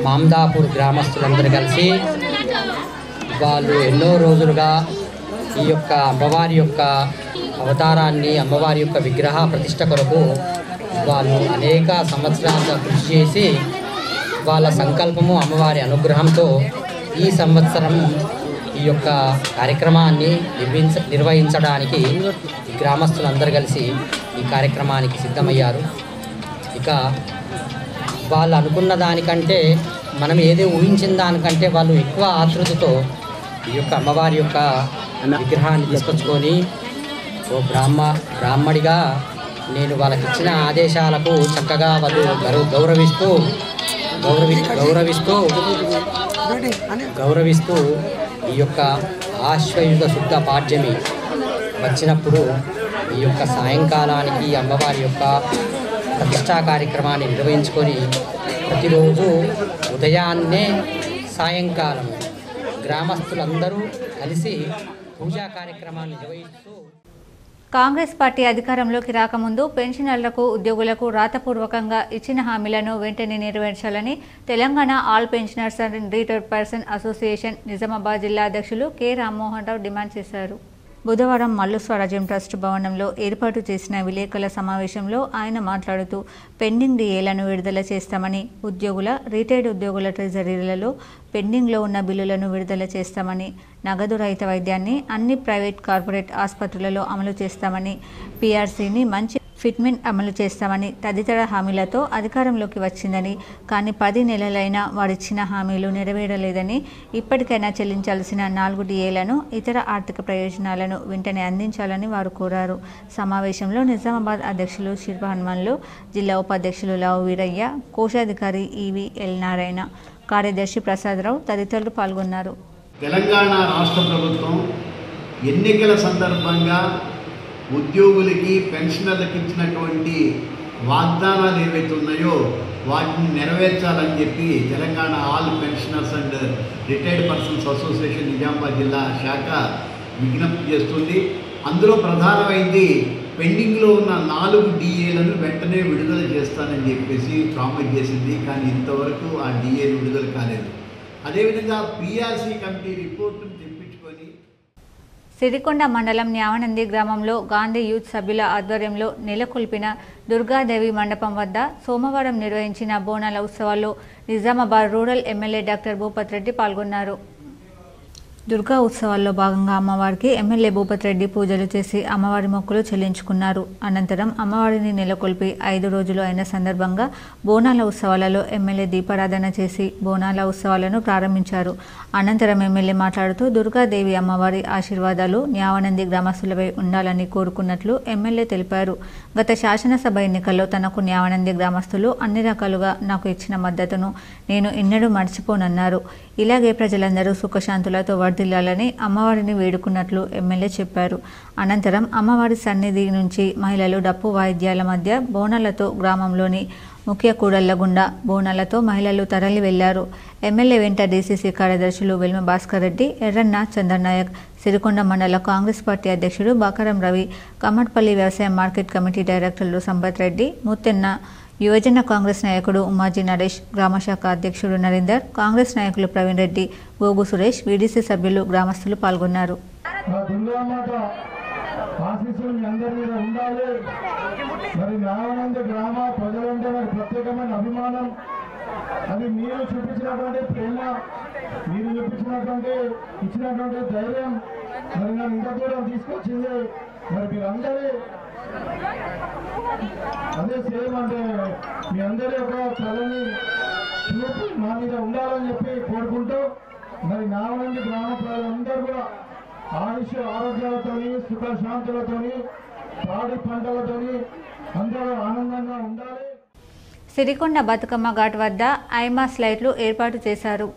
మాదాపూర్ గ్రామస్తులందరూ కలిసి వాళ్ళు ఎన్నో రోజులుగా ఈ యొక్క అమ్మవారి యొక్క అవతారాన్ని, అమ్మవారి యొక్క విగ్రహ ప్రతిష్ట కొరకు వాళ్ళు అనేక సంవత్సరాలుగా కృషి చేసి వాళ్ళ సంకల్పము అమ్మవారి అనుగ్రహంతో ఈ సంవత్సరం ఈ యొక్క కార్యక్రమాన్ని నిర్వహించడానికి ఈ గ్రామస్తులందరూ కలిసి ఈ కార్యక్రమానికి సిద్ధమయ్యారు. ఇక వాళ్ళు అనుకున్న దానికంటే, మనం ఏదో ఊహించిన దానికంటే వాళ్ళు ఎక్కువ ఆతృతతో ఈ యొక్క అమ్మవారి యొక్క విగ్రహాన్ని తీసుకొచ్చుకొని బ్రాహ్మడిగా నేను వాళ్ళకి ఇచ్చిన ఆదేశాలకు చక్కగా వాళ్ళు గౌరవిస్తూ ఈ యొక్క ఆశ్వయుగ శుద్ధ పాడ్యమి వచ్చినప్పుడు ఈ యొక్క సాయంకాలానికి అమ్మవారి యొక్క ప్రతిష్టా కార్యక్రమాన్ని నిర్వహించుకొని ప్రతిరోజు ఉదయాన్నే సాయంకాలం గ్రామస్తులందరూ కలిసి పూజా కార్యక్రమాన్ని నిర్వహిస్తూ కాంగ్రెస్ పార్టీ అధికారంలోకి రాకముందు పెన్షనర్లకు, ఉద్యోగులకు రాతపూర్వకంగా ఇచ్చిన హామీలను వెంటనే నెరవేర్చాలని Telangana all pensioners and retired person association Nizamabad జిల్లా అధ్యక్షులు కె రామ్మోహన్ రావు డిమాండ్ చేశారు. బుధవారం మల్లు స్వరాజ్యం ట్రస్ట్ భవనంలో ఏర్పాటు చేసిన విలేకరుల సమావేశంలో ఆయన మాట్లాడుతూ పెండింగ్ డిఏలను విడుదల చేస్తామని, ఉద్యోగుల, రిటైర్డ్ ఉద్యోగుల ట్రెజరీలలో పెండింగ్లో ఉన్న బిల్లులను విడుదల చేస్తామని, నగదు రహిత వైద్యాన్ని అన్ని ప్రైవేట్, కార్పొరేట్ ఆసుపత్రులలో అమలు చేస్తామని, పీఆర్సీని మంచి ఫిట్మెంట్ అమలు చేస్తామని తదితర హామీలతో అధికారంలోకి వచ్చిందని, కానీ 10 నెలలైనా వారిచ్చిన హామీలు నెరవేరలేదని, ఇప్పటికైనా చెల్లించాల్సిన 4 డిఏలను, ఇతర ఆర్థిక ప్రయోజనాలను వెంటనే అందించాలని వారు కోరారు. సమావేశంలో నిజామాబాద్ అధ్యక్షులు శిల్ప హనుమన్లు, జిల్లా ఉపాధ్యక్షులు లావు వీరయ్య, కోశాధికారి ఈవీఎల్ నారాయణ, కార్యదర్శి ప్రసాదరావు తదితరులు పాల్గొన్నారు. తెలంగాణ రాష్ట్ర ప్రభుత్వం ఎన్నికల సందర్భంగా ఉద్యోగులకి, పెన్షనర్లకు ఇచ్చినటువంటి వాగ్దానాలు ఏవైతే ఉన్నాయో వాటిని నెరవేర్చాలని చెప్పి Telangana all pensioners and retired persons association Nizamabad జిల్లా శాఖ విజ్ఞప్తి చేస్తుంది. అందులో ప్రధానమైంది పెండింగ్లో ఉన్న 4 డిఏలను వెంటనే విడుదల చేస్తానని చెప్పేసి ప్రామిస్ చేసింది. కానీ ఇంతవరకు ఆ డిఏలు విడుదల కాలేదు. అదేవిధంగా పీఆర్సీ కమిటీ రిపోర్టును తెప్పించుకొని సిరికొండ మండలం న్యావనంది గ్రామంలో గాంధీ యూత్ సభ్యుల ఆధ్వర్యంలో నెలకొల్పిన దుర్గాదేవి మండపం వద్ద సోమవారం నిర్వహించిన బోనాల ఉత్సవాల్లో Nizamabad rural MLA doctor Bhupat Reddy పాల్గొన్నారు. దుర్గా ఉత్సవాల్లో భాగంగా అమ్మవారికి ఎమ్మెల్యే భూపత్ రెడ్డి పూజలు చేసి అమ్మవారి మొక్కులు చెల్లించుకున్నారు. అనంతరం అమ్మవారిని నెలకొల్పి 5 రోజులు అయిన సందర్భంగా బోనాల ఉత్సవాలలో ఎమ్మెల్యే దీపారాధన చేసి బోనాల ఉత్సవాలను ప్రారంభించారు. అనంతరం ఎమ్మెల్యే మాట్లాడుతూ దుర్గాదేవి అమ్మవారి ఆశీర్వాదాలు న్యావనంది గ్రామస్తులపై ఉండాలని కోరుకున్నట్లు ఎమ్మెల్యే తెలిపారు. గత శాసనసభ ఎన్నికల్లో తనకు న్యావనంది గ్రామస్తులు అన్ని రకాలుగా నాకు ఇచ్చిన మద్దతును నేను ఎన్నడూ మర్చిపోనన్నారు. ఇలాగే ప్రజలందరూ సుఖశాంతులతో వర్ధిల్లాలని అమ్మవారిని వేడుకున్నట్లు ఎమ్మెల్యే చెప్పారు. అనంతరం అమ్మవారి సన్నిధి నుంచి మహిళలు డప్పు వాయిద్యాల మధ్య బోనాలతో గ్రామంలోని ముఖ్య కూడళ్ల గుండా బోనాలతో మహిళలు తరలి వెళ్లారు. ఎమ్మెల్యే వెంట డీసీసీ కార్యదర్శులు వెల్మ భాస్కర్ రెడ్డి, ఎర్రన్న చంద్రనాయక్, సిరికొండ మండల కాంగ్రెస్ పార్టీ అధ్యక్షుడు బాకారం రవి, కమ్మట్పల్లి వ్యవసాయ మార్కెట్ కమిటీ డైరెక్టర్లు సంపత్ రెడ్డి, ముత్తెన్న, యువజన కాంగ్రెస్ నాయకుడు ఉమ్మాజీ నరేష్, గ్రామశాఖ అధ్యక్షుడు నరేందర్, కాంగ్రెస్ నాయకులు ప్రవీణ్ రెడ్డి, గోగు సురేష్, వీడీసీ సభ్యులు, గ్రామస్తులు పాల్గొన్నారు. ఆశీస్సులు మీ అందరి మీద ఉండాలి. మరి నారాయణ గ్రామ ప్రజలంటే నాకు ప్రత్యేకమైన అభిమానం. అది మీరు చూపించినటువంటి ప్రేమ, మీరు చూపించినటువంటి ఇచ్చినటువంటి ధైర్యం మరి నన్ను ఇంత దూరం తీసుకొచ్చింది. మరి మీరందరి అదే సేమ్ అంటే మీ అందరి యొక్క చలని చూపు మా మీద ఉండాలని చెప్పి కోరుకుంటూ మరి నారాయణ గ్రామ ప్రజలందరూ కూడా ఆయుష్ ఆరోగ్యాలతోని సుఖశాంతులతోని పాడి పంటలతోని అందరూ ఆనందంగా ఉండాలి. సిరికొండ బతుకమ్మ ఘాట్ వద్ద ఐమాస్ లైట్లు ఏర్పాటు చేశారు.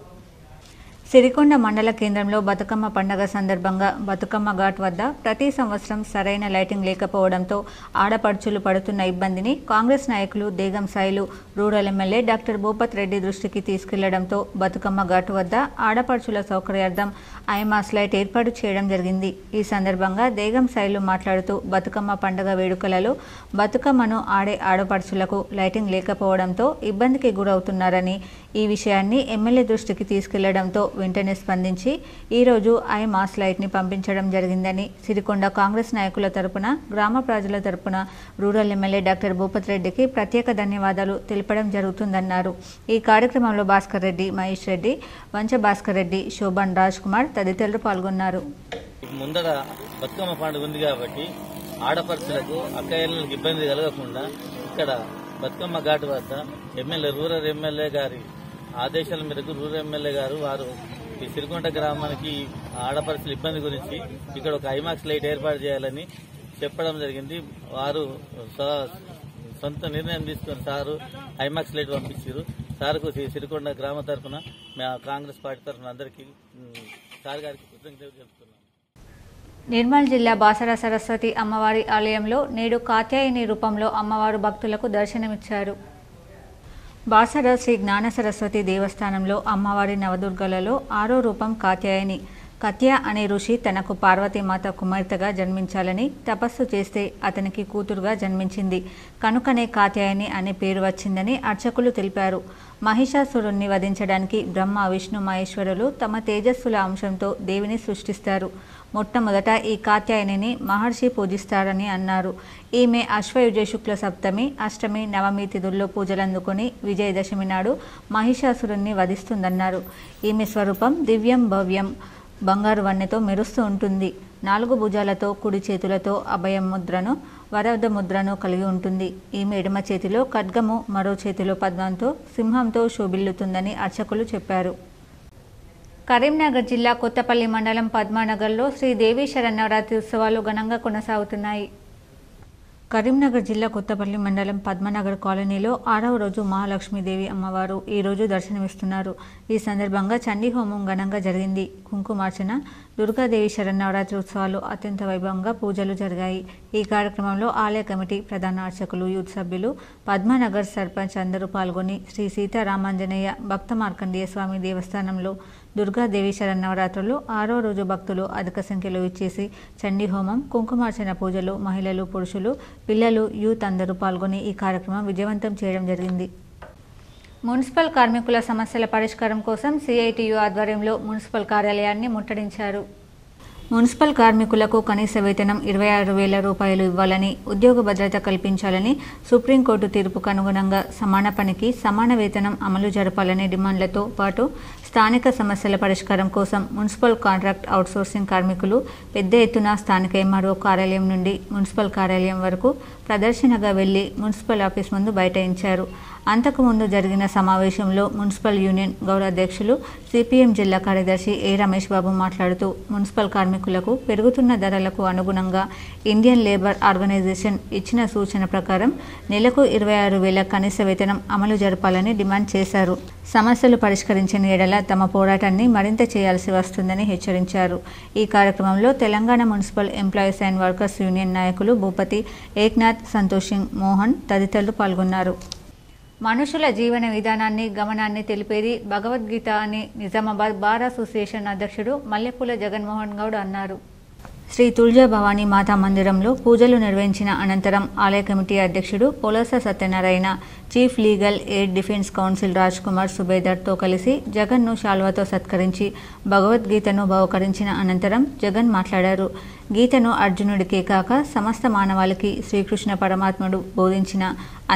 సిరికొండ మండల కేంద్రంలో బతుకమ్మ పండుగ సందర్భంగా బతుకమ్మ ఘాట్ వద్ద ప్రతి సంవత్సరం సరైన లైటింగ్ లేకపోవడంతో ఆడపడుచులు పడుతున్న ఇబ్బందిని కాంగ్రెస్ నాయకులు Degam Sailu rural MLA doctor Bhupat Reddy దృష్టికి తీసుకెళ్లడంతో బతుకమ్మ ఘాట్ వద్ద ఆడపడుచుల సౌకర్యార్థం ఐమాస్ లైట్ ఏర్పాటు చేయడం జరిగింది. ఈ సందర్భంగా దేగం సాయిలు మాట్లాడుతూ బతుకమ్మ పండుగ వేడుకలలో బతుకమ్మను ఆడే ఆడపడుచులకు లైటింగ్ లేకపోవడంతో ఇబ్బందికి గురవుతున్నారని, ఈ విషయాన్ని ఎమ్మెల్యే దృష్టికి తీసుకెళ్లడంతో వెంటనే స్పందించి ఈరోజు ఐమాస్ లైట్ని పంపించడం జరిగిందని, సిరికొండ కాంగ్రెస్ నాయకుల తరపున, గ్రామ ప్రజల తరపున రూరల్ ఎమ్మెల్యే డాక్టర్ భూపత్ రెడ్డికి ప్రత్యేక ధన్యవాదాలు తెలపడం జరుగుతుందన్నారు. ఈ కార్యక్రమంలో భాస్కర్ రెడ్డి, మహేష్ రెడ్డి, వంచ భాస్కర్ రెడ్డి, శోభన్ రాజ్ కుమార్ తదితరులు పాల్గొన్నారు. ముందర బతుకమ్మ పండుగ ఉంది కాబట్టి ఆడపడుచులకు అక్కయ్యలకు ఇబ్బంది కలగకుండా ఇక్కడ బతుకమ్మ ఘాట్ వద్ద రూరల్ ఎమ్మెల్యే గారి ఆదేశాల మేరకు రూరల్ ఎమ్మెల్యే గారు వారు ఈ సిరికొండ గ్రామానికి ఆడపడుచుల ఇబ్బంది గురించి ఇక్కడ ఒక ఐమాక్స్ లైట్ ఏర్పాటు చేయాలని చెప్పడం జరిగింది. వారు సొంత నిర్ణయం తీసుకుని సారు ఐమాక్స్ లైట్ పంపించారు. సార్కు సిరికొండ గ్రామ తరఫున కాంగ్రెస్ పార్టీ తరఫున అందరికీ సార్ గారికి కృతజ్ఞతలు తెలుపుతున్నాం. నిర్మల్ జిల్లా బాసర సరస్వతి అమ్మవారి ఆలయంలో నేడు కాత్యాయని రూపంలో అమ్మవారు భక్తులకు దర్శనమిచ్చారు. బాసర శ్రీ జ్ఞాన సరస్వతి దేవస్థానంలో అమ్మవారి నవదుర్గలలో 6వ రూపం కాత్యాయని. కత్య అనే ఋషి తనకు పార్వతీమాత కుమార్తెగా జన్మించాలని తపస్సు చేస్తే అతనికి కూతురుగా జన్మించింది. కనుకనే కాత్యాయని అనే పేరు వచ్చిందని అర్చకులు తెలిపారు. మహిషాసురుణ్ణి వధించడానికి బ్రహ్మ, విష్ణు, మహేశ్వరులు తమ తేజస్సుల అంశంతో దేవిని సృష్టిస్తారు. మొట్టమొదట ఈ కాత్యాయనిని మహర్షి పూజిస్తారని అన్నారు. ఈమె అశ్వయుజ శుక్ల సప్తమి, అష్టమి, నవమి తిథుల్లో పూజలందుకొని విజయదశమి నాడు మహిషాసురుణ్ణి వధిస్తుందన్నారు. ఈమె స్వరూపం దివ్యం భవ్యం, బంగారు వన్నెతో మెరుస్తూ ఉంటుంది. 4 భుజాలతో, కుడి చేతులతో అభయం ముద్రను, వరద ముద్రను కలిగి ఉంటుంది. ఈమె ఎడమ చేతిలో ఖడ్గము, మరో చేతిలో పద్మంతో, సింహంతో శోభిల్లుతుందని అర్చకులు చెప్పారు. కరీంనగర్ జిల్లా కొత్తపల్లి మండలం పద్మానగర్లో శ్రీదేవి శరన్నవరాత్రి ఉత్సవాలు ఘనంగా కొనసాగుతున్నాయి. కరీంనగర్ జిల్లా కొత్తపల్లి మండలం పద్మనగర్ కాలనీలో 6వ రోజు మహాలక్ష్మీదేవి అమ్మవారు ఈరోజు దర్శనమిస్తున్నారు. ఈ సందర్భంగా చండీ హోమం ఘనంగా జరిగింది. కుంకుమార్చన, దుర్గాదేవి శరన్నవరాత్రి ఉత్సవాలు అత్యంత వైభవంగా పూజలు జరిగాయి. ఈ కార్యక్రమంలో ఆలయ కమిటీ, ప్రధాన అర్చకులు, యూత్ సభ్యులు, పద్మనగర్ సర్పంచ్ అందరూ పాల్గొని శ్రీ సీతారామాంజనేయ భక్త మార్కండేయ స్వామి దేవస్థానంలో దుర్గాదేవి శరన్నవరాత్రులు 6వ రోజు భక్తులు అధిక సంఖ్యలో ఇచ్చేసి చండీ హోమం, కుంకుమార్చన పూజలు మహిళలు, పురుషులు, పిల్లలు, యూత్ అందరూ పాల్గొని ఈ కార్యక్రమం విజయవంతం చేయడం జరిగింది. మున్సిపల్ కార్మికుల సమస్యల పరిష్కారం కోసం సిఐటియు ఆధ్వర్యంలో మున్సిపల్ కార్యాలయాన్ని ముట్టడించారు. మున్సిపల్ కార్మికులకు కనీస వేతనం 26,000 రూపాయలు ఇవ్వాలని, ఉద్యోగ భద్రత కల్పించాలని, సుప్రీంకోర్టు తీర్పుకు అనుగుణంగా సమాన పనికి సమాన వేతనం అమలు జరపాలనే డిమాండ్లతో పాటు స్థానిక సమస్యల పరిష్కారం కోసం మున్సిపల్ కాంట్రాక్ట్ అవుట్సోర్సింగ్ కార్మికులు పెద్ద ఎత్తున స్థానిక ఎంఆర్ఓ కార్యాలయం నుండి మున్సిపల్ కార్యాలయం వరకు ప్రదర్శనగా వెళ్లి మున్సిపల్ ఆఫీస్ ముందు బైఠాయించారు. అంతకుముందు జరిగిన సమావేశంలో మున్సిపల్ యూనియన్ గౌరవ అధ్యక్షులు సిపిఎం జిల్లా కార్యదర్శి ఏ రమేష్ బాబు మాట్లాడుతూ మున్సిపల్ కార్మికులకు పెరుగుతున్న ధరలకు అనుగుణంగా ఇండియన్ లేబర్ ఆర్గనైజేషన్ ఇచ్చిన సూచన ప్రకారం నెలకు 26,000 కనీస వేతనం అమలు జరపాలని డిమాండ్ చేశారు. సమస్యలు పరిష్కరించిన ఎడల తమ పోరాటాన్ని మరింత చేయాల్సి వస్తుందని హెచ్చరించారు. ఈ కార్యక్రమంలో Telangana municipal employees and workers union నాయకులు భూపతి, ఏక్నాథ్, సంతోష్ సింగ్, మోహన్ తదితరులు పాల్గొన్నారు. మనుషుల జీవన విధానాన్ని గమనాన్ని తెలిపేది భగవద్గీత అని నిజామాబాద్ బార్ అసోసియేషన్ అధ్యక్షుడు మల్లెపూల జగన్మోహన్ గౌడ్ అన్నారు. శ్రీ తుల్జా భవానీ మాతా మందిరంలో పూజలు నిర్వహించిన అనంతరం ఆలయ కమిటీ అధ్యక్షుడు Polasa Satyanarayana, chief legal aid defence council Raj Kumar సుబేదర్తో కలిసి జగన్ను శాల్వాతో సత్కరించి భగవద్గీతను బహుకరించిన అనంతరం జగన్ మాట్లాడారు. గీతను అర్జునుడికే కాక సమస్త మానవాళికి శ్రీకృష్ణ పరమాత్ముడు బోధించిన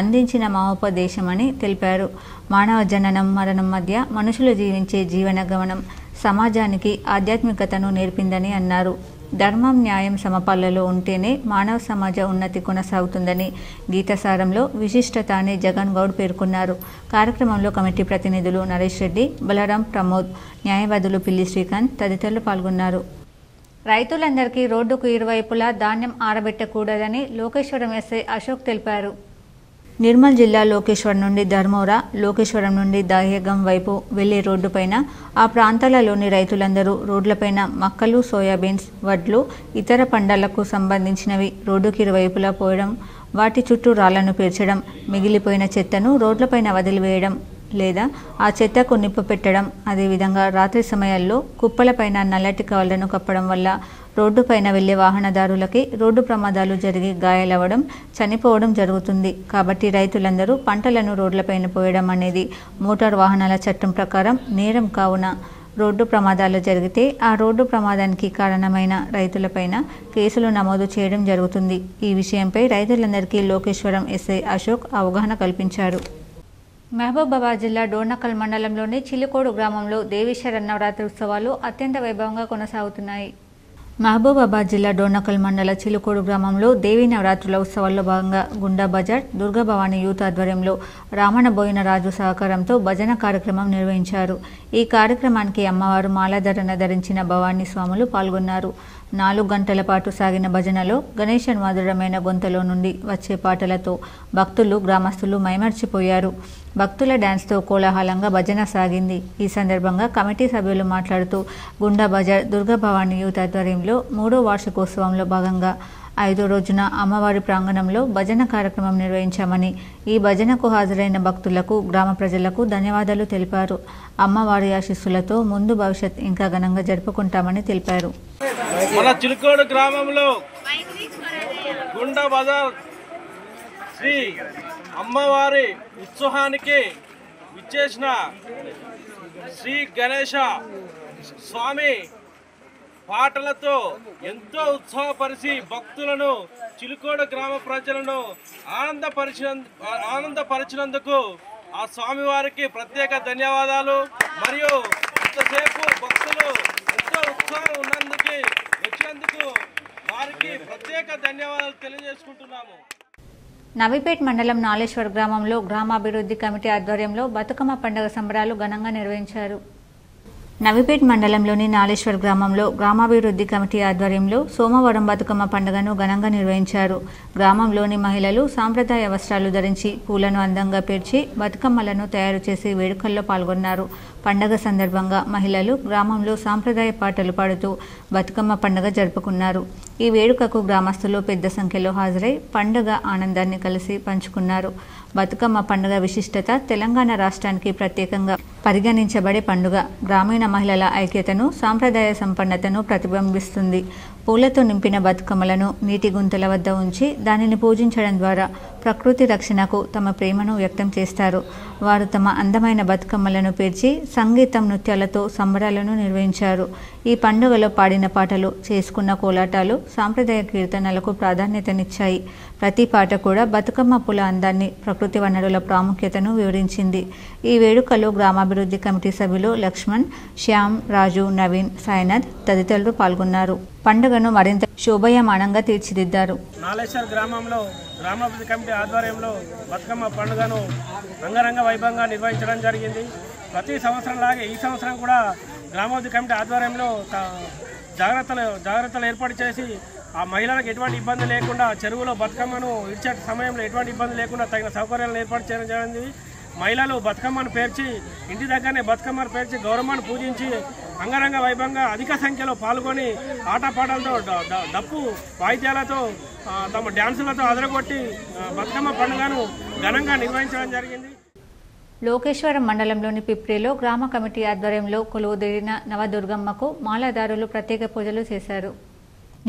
అందించిన మహోపదేశమని తెలిపారు. మానవ జననం మరణం మధ్య మనుషులు జీవించే జీవన గమనం సమాజానికి ఆధ్యాత్మికతను నేర్పిందని అన్నారు. ధర్మం న్యాయం సమపాలలో ఉంటేనే మానవ సమాజ ఉన్నతి కొనసాగుతుందని గీతసారంలో విశిష్టత అని జగన్ గౌడ్ పేర్కొన్నారు. కార్యక్రమంలో కమిటీ ప్రతినిధులు నరేష్ రెడ్డి, బలరాం, ప్రమోద్, న్యాయవాదులు పిల్లి శ్రీకాంత్ తదితరులు పాల్గొన్నారు. రైతులందరికీ రోడ్డుకు ఇరువైపులా ధాన్యం ఆరబెట్టకూడదని లోకేశ్వరం ఎస్ఐ అశోక్ తెలిపారు. నిర్మల్ జిల్లా లోకేశ్వరం నుండి ధర్మోరా, లోకేశ్వరం నుండి దాహేగం వైపు వెళ్లే రోడ్డుపైన ఆ ప్రాంతాలలోని రైతులందరూ రోడ్లపైన మక్కలు, సోయాబీన్స్, వడ్లు, ఇతర పంటలకు సంబంధించినవి రోడ్డుకి ఇరువైపులా పోయడం, వాటి చుట్టూ రాళ్లను పేర్చడం, మిగిలిపోయిన చెత్తను రోడ్లపైన వదిలివేయడం లేదా ఆ చెత్తకు నిప్పు పెట్టడం, అదేవిధంగా రాత్రి సమయాల్లో కుప్పలపైన నల్లటి కవళ్లను కప్పడం వల్ల రోడ్డుపైన వెళ్లే వాహనదారులకి రోడ్డు ప్రమాదాలు జరిగి గాయాలవ్వడం, చనిపోవడం జరుగుతుంది. కాబట్టి రైతులందరూ పంటలను రోడ్లపైన పోయడం అనేది మోటార్ వాహనాల చట్టం ప్రకారం నేరం కావున రోడ్డు ప్రమాదాలు జరిగితే ఆ రోడ్డు ప్రమాదానికి కారణమైన రైతులపైన కేసులు నమోదు చేయడం జరుగుతుంది. ఈ విషయంపై రైతులందరికీ లోకేశ్వరం ఎస్ఐ అశోక్ అవగాహన కల్పించారు. మహబూబాబాద్ జిల్లా డోర్నకల్ మండలంలోని చిలుకోడు గ్రామంలో దేవీ శరన్నవరాత్రి ఉత్సవాలు అత్యంత వైభవంగా కొనసాగుతున్నాయి. మహబూబాబాద్ జిల్లా డోర్నకల్ మండల చిలుకోడు గ్రామంలో దేవీ నవరాత్రుల ఉత్సవాల్లో భాగంగా గుండా బజార్ దుర్గా భవానీ యూత్ ఆధ్వర్యంలో రామణబోయిన రాజు సహకారంతో భజన కార్యక్రమం నిర్వహించారు. ఈ కార్యక్రమానికి అమ్మవారు మాలాధరణ ధరించిన భవానీ స్వాములు పాల్గొన్నారు. 4 గంటల పాటు సాగిన భజనలో గణేశన్ మధురమైన గొంతులో నుండి వచ్చే పాటలతో భక్తులు, గ్రామస్తులు మైమర్చిపోయారు. భక్తుల డ్యాన్స్తో కోలాహలంగా భజన సాగింది. ఈ సందర్భంగా కమిటీ సభ్యులు మాట్లాడుతూ గుండా బజార్ దుర్గా భవానీ యూత్ ఆధ్వర్యంలో 3వ వార్షికోత్సవంలో భాగంగా 5వ రోజున అమ్మవారి ప్రాంగణంలో భజన కార్యక్రమం నిర్వహించామని, ఈ భజనకు హాజరైన భక్తులకు, గ్రామ ప్రజలకు ధన్యవాదాలు తెలిపారు. అమ్మవారి ఆశీస్సులతో ముందు భవిష్యత్ ఇంకా ఘనంగా జరుపుకుంటామని తెలిపారు. మన చిలుకోడు గ్రామంలో గుండా బజార్ శ్రీ అమ్మవారి ఉత్సవానికి విచ్చేసిన శ్రీ గణేశ స్వామి పాటలతో ఎంతో ఉత్సాహపరిచి భక్తులను, చిలుకోడు గ్రామ ప్రజలను ఆనందపరిచినందుకు ఆ స్వామివారికి ప్రత్యేక ధన్యవాదాలు. మరియు ఇంతసేపు భక్తులు ఎంతో ఉత్సాహం వచ్చినందుకు వారికి ప్రత్యేక ధన్యవాదాలు తెలియజేసుకుంటున్నాము. నవీపేట్ మండలం నాలేశ్వర్ గ్రామంలో గ్రామాభివృద్ధి కమిటీ ఆధ్వర్యంలో బతుకమ్మ పండుగ సంబరాలు ఘనంగా నిర్వహించారు. నవీపేట్ మండలంలోని నాలేశ్వర్ గ్రామంలో గ్రామాభివృద్ధి కమిటీ ఆధ్వర్యంలో సోమవారం బతుకమ్మ పండుగను ఘనంగా నిర్వహించారు. గ్రామంలోని మహిళలు సాంప్రదాయ వస్త్రాలు ధరించి పూలను అందంగా పేర్చి బతుకమ్మలను తయారు చేసి వేడుకల్లో పాల్గొన్నారు. పండుగ సందర్భంగా మహిళలు గ్రామంలో సాంప్రదాయ పాటలు పాడుతూ బతుకమ్మ పండుగ జరుపుకున్నారు. ఈ వేడుకకు గ్రామస్తులు పెద్ద సంఖ్యలో హాజరై పండుగ ఆనందాన్ని కలిసి పంచుకున్నారు. బతుకమ్మ పండుగ విశిష్టత తెలంగాణ రాష్ట్రానికి ప్రత్యేకంగా పరిగణించబడే పండుగ. గ్రామీణ మహిళల ఐక్యతను, సాంప్రదాయ సంపన్నతను ప్రతిబింబిస్తుంది. పూలతో నింపిన బతుకమ్మలను నీటి గుంతల వద్ద ఉంచి దానిని పూజించడం ద్వారా ప్రకృతి రక్షణకు తమ ప్రేమను వ్యక్తం చేస్తారు. వారు తమ అందమైన బతుకమ్మలను పేర్చి సంగీతం, నృత్యాలతో సంబరాలను నిర్వహించారు. ఈ పండుగలో పాడిన పాటలు, చేసుకున్న కోలాటాలు సాంప్రదాయ కీర్తనలకు ప్రాధాన్యతనిచ్చాయి. ప్రతి పాట కూడా బతుకమ్మ పూల అందాన్ని, ప్రకృతి వనరుల ప్రాముఖ్యతను వివరించింది. ఈ వేడుకలో గ్రామాభివృద్ధి కమిటీ సభ్యులు లక్ష్మణ్, శ్యామ్, రాజు, నవీన్, సాయినాథ్ తదితరులు పాల్గొన్నారు. పండుగను మరింత శోభయమానంగా తీర్చిదిద్దారు. నాలేశ్వర్ గ్రామంలో గ్రామాభివృద్ధి కమిటీ ఆధ్వర్యంలో బతుకమ్మ పండుగను రంగరంగ వైభవంగా నిర్వహించడం జరిగింది. ప్రతి సంవత్సరం లాగే ఈ సంవత్సరం కూడా గ్రామాభివృద్ధి కమిటీ ఆధ్వర్యంలో జాగ్రత్తలు ఏర్పాటు చేసి ఆ మహిళలకు ఎటువంటి ఇబ్బంది లేకుండా చెరువులో బతుకమ్మను ఇచ్చే సమయంలో ఎటువంటి ఇబ్బంది లేకుండా తగిన సౌకర్యాలను ఏర్పాటు చేయడం జరిగింది. మహిళలు బతుకమ్మను పేర్చి ఇంటి దగ్గరనే బతుకమ్మను పేర్చి గౌరమ్మను పూజించి అంగరంగ వైభవంగా అధిక సంఖ్యలో పాల్గొని ఆటపాటలతో, డప్పు వాయిద్యాలతో, తమ డ్యాన్సులతో అదరగొట్టి బతుకమ్మ పండుగను ఘనంగా నిర్వహించడం జరిగింది. లోకేశ్వరం మండలంలోని పిప్రిలో గ్రామ కమిటీ ఆధ్వర్యంలో కొలువుదీరిన నవదుర్గమ్మకు మాలదారులు ప్రత్యేక పూజలు చేశారు.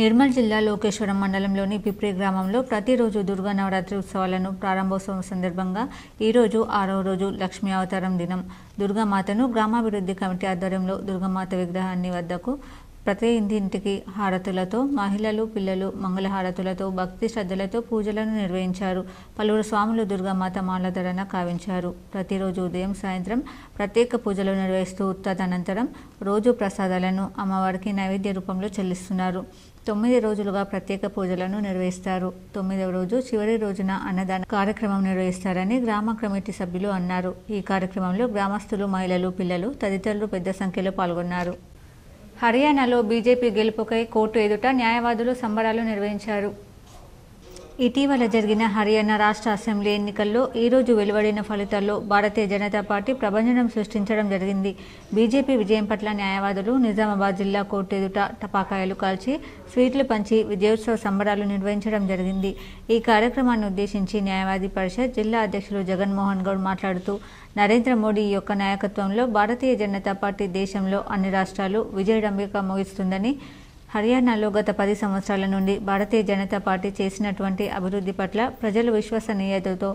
నిర్మల్ జిల్లా లోకేశ్వరం మండలంలోని పిప్రి గ్రామంలో ప్రతిరోజు దుర్గా నవరాత్రి ఉత్సవాలను ప్రారంభోత్సవం సందర్భంగా ఈరోజు 6వ రోజు లక్ష్మీ అవతారం దినం. దుర్గామాతను గ్రామాభివృద్ధి కమిటీ ఆధ్వర్యంలో దుర్గామాత విగ్రహాన్ని వద్దకు ప్రతి ఇంటింటికి హారతులతో మహిళలు పిల్లలు మంగళహారతులతో భక్తి శ్రద్ధలతో పూజలను నిర్వహించారు. పలువురు స్వాములు దుర్గామాత మాలధరణ కావించారు. ప్రతిరోజు ఉదయం సాయంత్రం ప్రత్యేక పూజలు నిర్వహిస్తూ తదనంతరం రోజు ప్రసాదాలను అమ్మవారికి నైవేద్య రూపంలో చెల్లిస్తున్నారు. 9 రోజులుగా ప్రత్యేక పూజలను నిర్వహిస్తారు. 9వ రోజు చివరి రోజున అన్నదాన కార్యక్రమం నిర్వహిస్తారని గ్రామ కమిటీ సభ్యులు అన్నారు. ఈ కార్యక్రమంలో గ్రామస్తులు మహిళలు పిల్లలు తదితరులు పెద్ద సంఖ్యలో పాల్గొన్నారు. హర్యానాలో బీజేపీ గెలుపుకై కోర్టు ఎదుట న్యాయవాదులు సంబరాలు నిర్వహించారు. ఇటీవల జరిగిన హర్యానా రాష్ట్ర అసెంబ్లీ ఎన్నికల్లో ఈరోజు వెలువడిన ఫలితాల్లో భారతీయ జనతా పార్టీ ప్రభంజనం సృష్టించడం జరిగింది. బీజేపీ విజయం పట్ల న్యాయవాదులు నిజామాబాద్ జిల్లా కోర్టు ఎదుట టపాకాయలు కాల్చి స్వీట్లు పంచి విజయోత్సవ సంబరాలు నిర్వహించడం జరిగింది. ఈ కార్యక్రమాన్ని ఉద్దేశించి న్యాయవాది పరిషత్ జిల్లా అధ్యక్షులు జగన్మోహన్ గౌడ్ మాట్లాడుతూ నరేంద్ర మోడీ యొక్క నాయకత్వంలో భారతీయ జనతా పార్టీ దేశంలో అన్ని రాష్ట్రాలు విజయడంబిక ముగిస్తుందని, హర్యానాలో గత 10 సంవత్సరాల నుండి భారతీయ జనతా పార్టీ చేసినటువంటి అభివృద్ధి పట్ల ప్రజలు విశ్వసనీయతతో,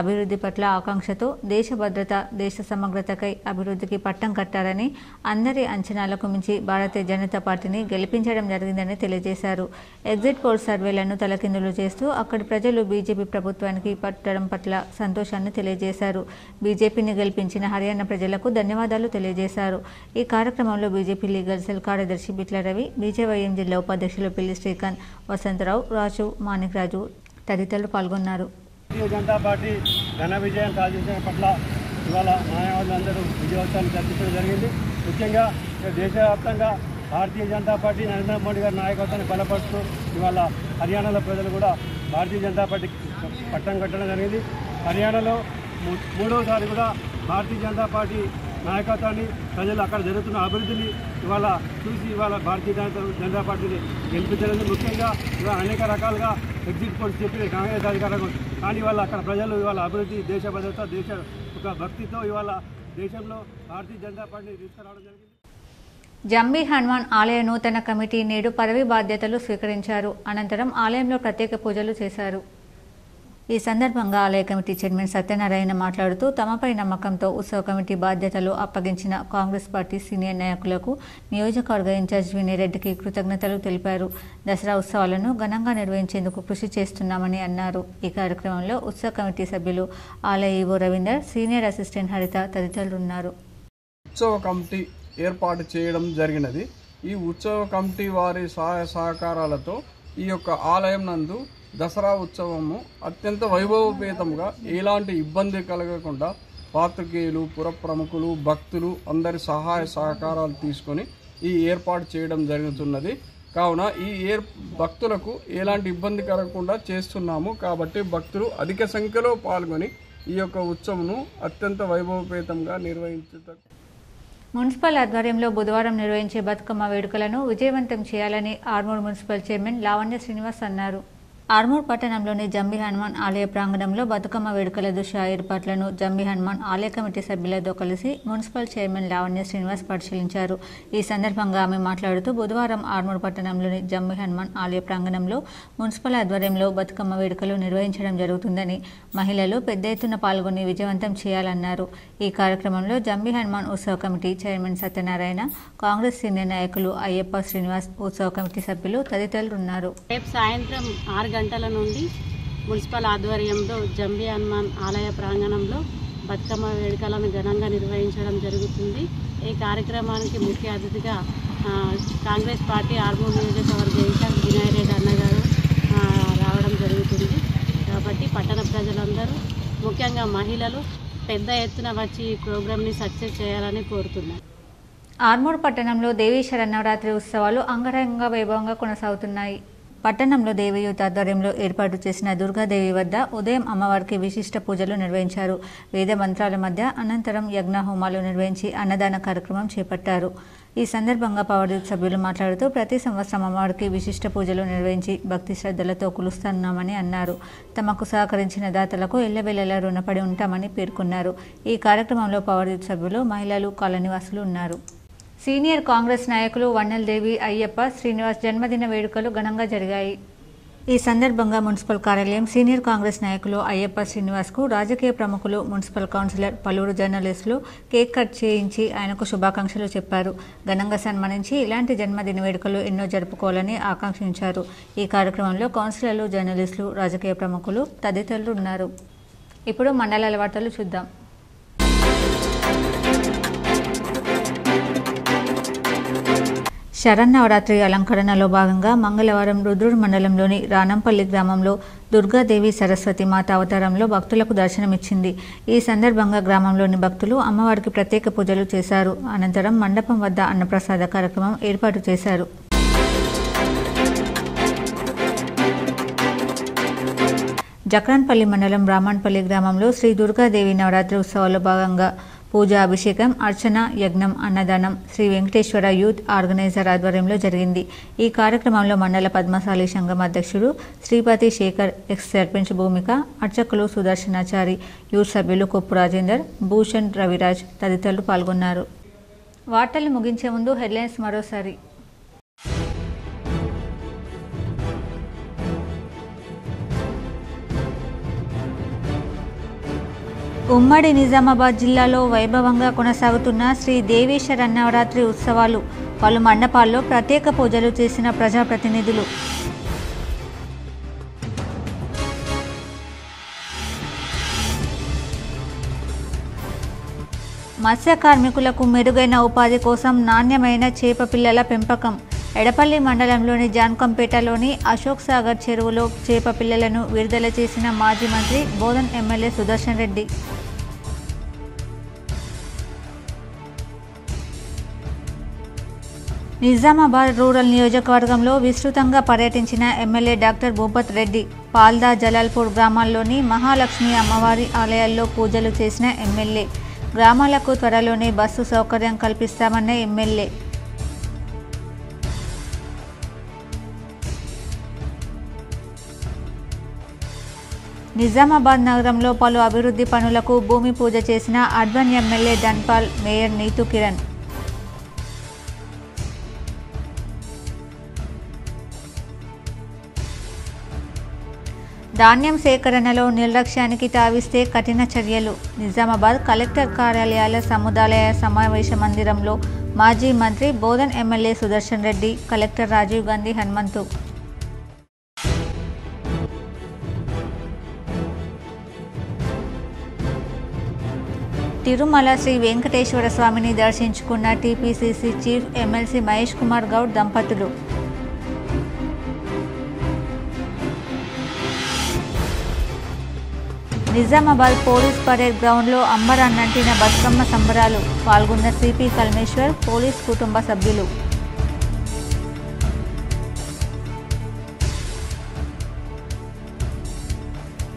అభివృద్ధి పట్ల ఆకాంక్షతో దేశ భద్రత, దేశ సమగ్రతకై అభివృద్ధికి పట్టం కట్టారని, అందరి అంచనాలకు మించి భారతీయ జనతా పార్టీని గెలిపించడం జరిగిందని తెలియజేశారు. ఎగ్జిట్ పోల్ సర్వేలను తలకిందులు చేస్తూ అక్కడి ప్రజలు బీజేపీ ప్రభుత్వానికి పట్టడం పట్ల సంతోషాన్ని తెలియజేశారు. బీజేపీని గెలిపించిన హర్యానా ప్రజలకు ధన్యవాదాలు తెలియజేశారు. ఈ కార్యక్రమంలో బీజేపీ లీగల్ సెల్ కార్యదర్శి బిట్ల రవి, బీజేవై జిల్లా ఉపాధ్యక్షులు పిల్లి శ్రీకాంత్, వసంతరావు, రాజు, మాణిక్ రాజు తదితరులు పాల్గొన్నారు. భారతీయ జనతా పార్టీ ఘన విజయం సాధించడం పట్ల ఇవాళ న్యాయవాదులందరూ విజయోత్సవాన్ని జరిపించడం జరిగింది. ముఖ్యంగా దేశవ్యాప్తంగా భారతీయ జనతా పార్టీ నరేంద్ర మోడీ గారి నాయకత్వాన్ని బలపరుస్తూ ఇవాళ హర్యానాలో ప్రజలు కూడా భారతీయ జనతా పార్టీకి పట్టం కట్టడం జరిగింది. హర్యానాలో 3వసారి కూడా భారతీయ జనతా పార్టీ నాయకత్వాన్ని ప్రజలు అక్కడ జరుగుతున్న అభివృద్ధిని ఇవాళ చూసి ఇవాళ భారతీయ జనతా పార్టీని గెలిపించడం. ముఖ్యంగా ఇవాళ అనేక రకాలుగా ఎగ్జిట్ పోల్స్ చెప్పి కాంగ్రెస్ అధికారం, కానీ ఇవాళ అక్కడ ప్రజలు ఇవాళ అభివృద్ధి, దేశ భద్రత, దేశ ఒక భక్తితో ఇవాళ దేశంలో భారతీయ జనతా పార్టీని తీసుకురావడం జరిగింది. జంబీ హనుమాన్ ఆలయ నూతన కమిటీ నేడు పదవి బాధ్యతలు స్వీకరించారు. అనంతరం ఆలయంలో ప్రత్యేక పూజలు చేశారు. ఈ సందర్భంగా ఆలయ కమిటీ చైర్మన్ సత్యనారాయణ మాట్లాడుతూ తమపై నమ్మకంతో ఉత్సవ కమిటీ బాధ్యతలు అప్పగించిన కాంగ్రెస్ పార్టీ సీనియర్ నాయకులకు, నియోజకవర్గ ఇన్ఛార్జ్ వినయరెడ్డికి కృతజ్ఞతలు తెలిపారు. దసరా ఉత్సవాలను ఘనంగా నిర్వహించేందుకు కృషి చేస్తున్నామని అన్నారు. ఈ కార్యక్రమంలో ఉత్సవ కమిటీ సభ్యులు ఆలయ ఈవో రవీందర్, సీనియర్ అసిస్టెంట్ హరిత తదితరులు ఉన్నారు. ఉత్సవ కమిటీ ఏర్పాటు చేయడం జరిగినది. ఈ ఉత్సవ కమిటీ వారి సహాయ సహకారాలతో ఈ యొక్క ఆలయం నందు దసరా ఉత్సవము అత్యంత వైభవపేతంగా ఎలాంటి ఇబ్బంది కలగకుండా పాత్రికేయులు, పుర ప్రముఖులు, భక్తులు అందరి సహాయ సహకారాలు తీసుకొని ఈ ఏర్పాటు చేయడం జరుగుతున్నది. కావున ఈ భక్తులకు ఎలాంటి ఇబ్బంది కలగకుండా చేస్తున్నాము. కాబట్టి భక్తులు అధిక సంఖ్యలో పాల్గొని ఈ యొక్క ఉత్సవంను అత్యంత వైభవపేతంగా నిర్వహించుతారు. మున్సిపల్ ఆధ్వర్యంలో బుధవారం నిర్వహించే బతుకమ్మ వేడుకలను విజయవంతం చేయాలని ఆర్మూర్ మున్సిపల్ చైర్మన్ లావణ్య శ్రీనివాస్ అన్నారు. ఆర్మూర్ పట్టణంలోని జంబీ హనుమాన్ ఆలయ ప్రాంగణంలో బతుకమ్మ వేడుకల దృశ్య ఏర్పాట్లను జంబీ హనుమాన్ ఆలయ కమిటీ సభ్యులతో కలిసి మున్సిపల్ చైర్మన్ లావణ్య శ్రీనివాస్ పరిశీలించారు. ఈ సందర్భంగా ఆమె మాట్లాడుతూ బుధవారం ఆర్మూర్ పట్టణంలోని జంబీ హనుమాన్ ఆలయ ప్రాంగణంలో మున్సిపల్ ఆధ్వర్యంలో బతుకమ్మ వేడుకలు నిర్వహించడం జరుగుతుందని, మహిళలు పెద్ద ఎత్తున పాల్గొని విజయవంతం చేయాలన్నారు. ఈ కార్యక్రమంలో జంబీ హనుమాన్ ఉత్సవ committee chairman Satyanarayana, Congress senior నాయకులు అయ్యప్ప శ్రీనివాస్, ఉత్సవ కమిటీ సభ్యులు తదితరులు ఉన్నారు. రేపు సాయంత్రం 6 గంటల నుండి మున్సిపల్ ఆధ్వర్యంలో జంబీ హనుమాన్ ఆలయ ప్రాంగణంలో బతుకమ్మ వేడుకలను ఘనంగా నిర్వహించడం జరుగుతుంది. ఈ కార్యక్రమానికి ముఖ్య అతిథిగా కాంగ్రెస్ పార్టీ ఆర్మూర్ నియోజకవర్గ ఇన్ఛార్జ్ వినయరెడ్డి అన్నగారు రావడం జరుగుతుంది. కాబట్టి పట్టణ ప్రజలందరూ, ముఖ్యంగా మహిళలు పెద్ద ఎత్తున వచ్చి ఈ ప్రోగ్రామ్ని సక్సెస్ చేయాలని కోరుతున్నాను. ఆర్మూర్ పట్టణంలో దేవీ శరన్నవరాత్రి ఉత్సవాలు అంగరంగ వైభవంగా కొనసాగుతున్నాయి. పట్టణంలో దేవయూత్ ఆధ్వర్యంలో ఏర్పాటు చేసిన దుర్గాదేవి వద్ద ఉదయం అమ్మవారికి విశిష్ట పూజలు నిర్వహించారు. వేద మంత్రాల మధ్య అనంతరం యజ్ఞ హోమాలు నిర్వహించి అన్నదాన కార్యక్రమం చేపట్టారు. ఈ సందర్భంగా పవర్యూత్ సభ్యులు మాట్లాడుతూ ప్రతి సంవత్సరం అమ్మవారికి విశిష్ట పూజలు నిర్వహించి భక్తి శ్రద్ధలతో కొలుస్తున్నామని అన్నారు. తమకు సహకరించిన దాతలకు ఎల్లవేళలా రుణపడి ఉంటామని పేర్కొన్నారు. ఈ కార్యక్రమంలో పవర్యూత్ సభ్యులు, మహిళలు, కాలనీవాసులు ఉన్నారు. సీనియర్ కాంగ్రెస్ నాయకులు వన్నెలదేవి అయ్యప్ప శ్రీనివాస్ జన్మదిన వేడుకలు ఘనంగా జరిగాయి. ఈ సందర్భంగా మున్సిపల్ కార్యాలయం సీనియర్ కాంగ్రెస్ నాయకులు అయ్యప్ప శ్రీనివాస్కు రాజకీయ ప్రముఖులు, మున్సిపల్ కౌన్సిలర్, పలువురు జర్నలిస్టులు కేక్ కట్ చేయించి ఆయనకు శుభాకాంక్షలు చెప్పారు. ఘనంగా సన్మానించి ఇలాంటి జన్మదిన వేడుకలు ఎన్నో జరుపుకోవాలని ఆకాంక్షించారు. ఈ కార్యక్రమంలో కౌన్సిలర్లు, జర్నలిస్టులు, రాజకీయ ప్రముఖులు తదితరులు ఉన్నారు. ఇప్పుడు మండలాల వార్తలు చూద్దాం. శరన్నవరాత్రి అలంకరణలో భాగంగా మంగళవారం రుద్రూర్ మండలంలోని రానంపల్లి గ్రామంలో దుర్గాదేవి సరస్వతి మాత అవతారంలో భక్తులకు దర్శనమిచ్చింది. ఈ సందర్భంగా గ్రామంలోని భక్తులు అమ్మవారికి ప్రత్యేక పూజలు చేశారు. అనంతరం మండపం వద్ద అన్నప్రసాద కార్యక్రమం ఏర్పాటు చేశారు. జక్రాన్పల్లి మండలం రామన్పల్లి గ్రామంలో శ్రీ దుర్గాదేవి నవరాత్రి ఉత్సవాల్లో భాగంగా పూజ, అభిషేకం, అర్చన, యజ్ఞం, అన్నదానం శ్రీ వెంకటేశ్వర యూత్ ఆర్గనైజర్ ఆధ్వర్యంలో జరిగింది. ఈ కార్యక్రమంలో మండల పద్మశాలి సంఘం అధ్యక్షుడు శ్రీపతి శేఖర్, ఎక్స్ సర్పంచ్ భూమిక, అర్చకులు సుదర్శనాచారి, యూత్ సభ్యులు కొప్పు రాజేందర్, భూషణ్ రవిరాజ్ తదితరులు పాల్గొన్నారు. వార్తలు ముగించే ముందు హెడ్లైన్స్ మరోసారి. ఉమ్మడి నిజామాబాద్ జిల్లాలో వైభవంగా కొనసాగుతున్న శ్రీ దేవి శరన్నవరాత్రి ఉత్సవాలు. పలు మండపాల్లో ప్రత్యేక పూజలు చేసిన ప్రజాప్రతినిధులు. మత్స్య కార్మికులకు మెరుగైన ఉపాధి కోసం నాణ్యమైన చేప పిల్లల పెంపకం. ఎడపల్లి మండలంలోని జాన్కంపేటలోని అశోక్ సాగర్ చెరువులో చేప పిల్లలను విడుదల చేసిన మాజీ మంత్రి బోధన్ ఎమ్మెల్యే సుదర్శన్ రెడ్డి. నిజామాబాద్ రూరల్ నియోజకవర్గంలో విస్తృతంగా పర్యటించిన ఎమ్మెల్యే డాక్టర్ భూపత్ రెడ్డి. పాల్దా, జలాల్పూర్ గ్రామాల్లోని మహాలక్ష్మి అమ్మవారి ఆలయాల్లో పూజలు చేసిన ఎమ్మెల్యే. గ్రామాలకు త్వరలోనే బస్సు సౌకర్యం కల్పిస్తామన్న ఎమ్మెల్యే. నిజామాబాద్ నగరంలో పలు అభివృద్ధి పనులకు భూమి పూజ చేసిన urban MLA Dhanpal, mayor Neetu Kiran. ధాన్యం సేకరణలో నిర్లక్ష్యానికి తావిస్తే కఠిన చర్యలు. నిజామాబాద్ కలెక్టర్ కార్యాలయాల సముదాయ సమావేశ మందిరంలో మాజీ మంత్రి బోధన్ ఎమ్మెల్యే సుదర్శన్ రెడ్డి, కలెక్టర్ రాజీవ్ గాంధీ హనుమంతు. తిరుమల శ్రీ వెంకటేశ్వర స్వామిని దర్శించుకున్న TPCC chief MLC Mahesh Kumar Goud దంపతులు. నిజామాబాద్ పోలీస్ పరేడ్ గ్రౌండ్లో అంబరాన్నంటిన బతుకమ్మ సంబరాలు. పాల్గొన్న సిపి కల్మేశ్వర్, పోలీస్ కుటుంబ సభ్యులు.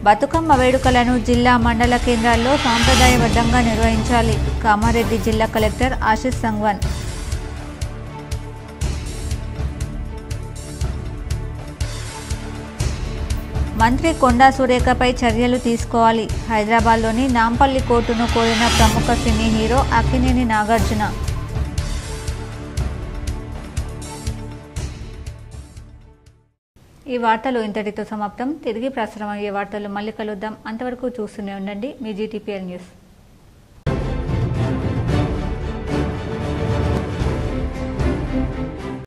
బతుకమ్మ వేడుకలను జిల్లా, మండల కేంద్రాల్లో సాంప్రదాయబద్ధంగా నిర్వహించాలి. కామారెడ్డి జిల్లా కలెక్టర్ ఆశిష్ సంగ్వాన్. మంత్రి కొండా సురేఖపై చర్యలు తీసుకోవాలి. హైదరాబాద్లోని నాంపల్లి కోర్టును కోరిన ప్రముఖ సినీ హీరో అక్కినేని నాగార్జున. ఈ వార్తలు ఇంతటితో సమాప్తం. తిరిగి ప్రసారం అయ్యే వార్తలు మళ్ళీ కలుద్దాం. అంతవరకు చూస్తూనే ఉండండి మీ GTPL న్యూస్.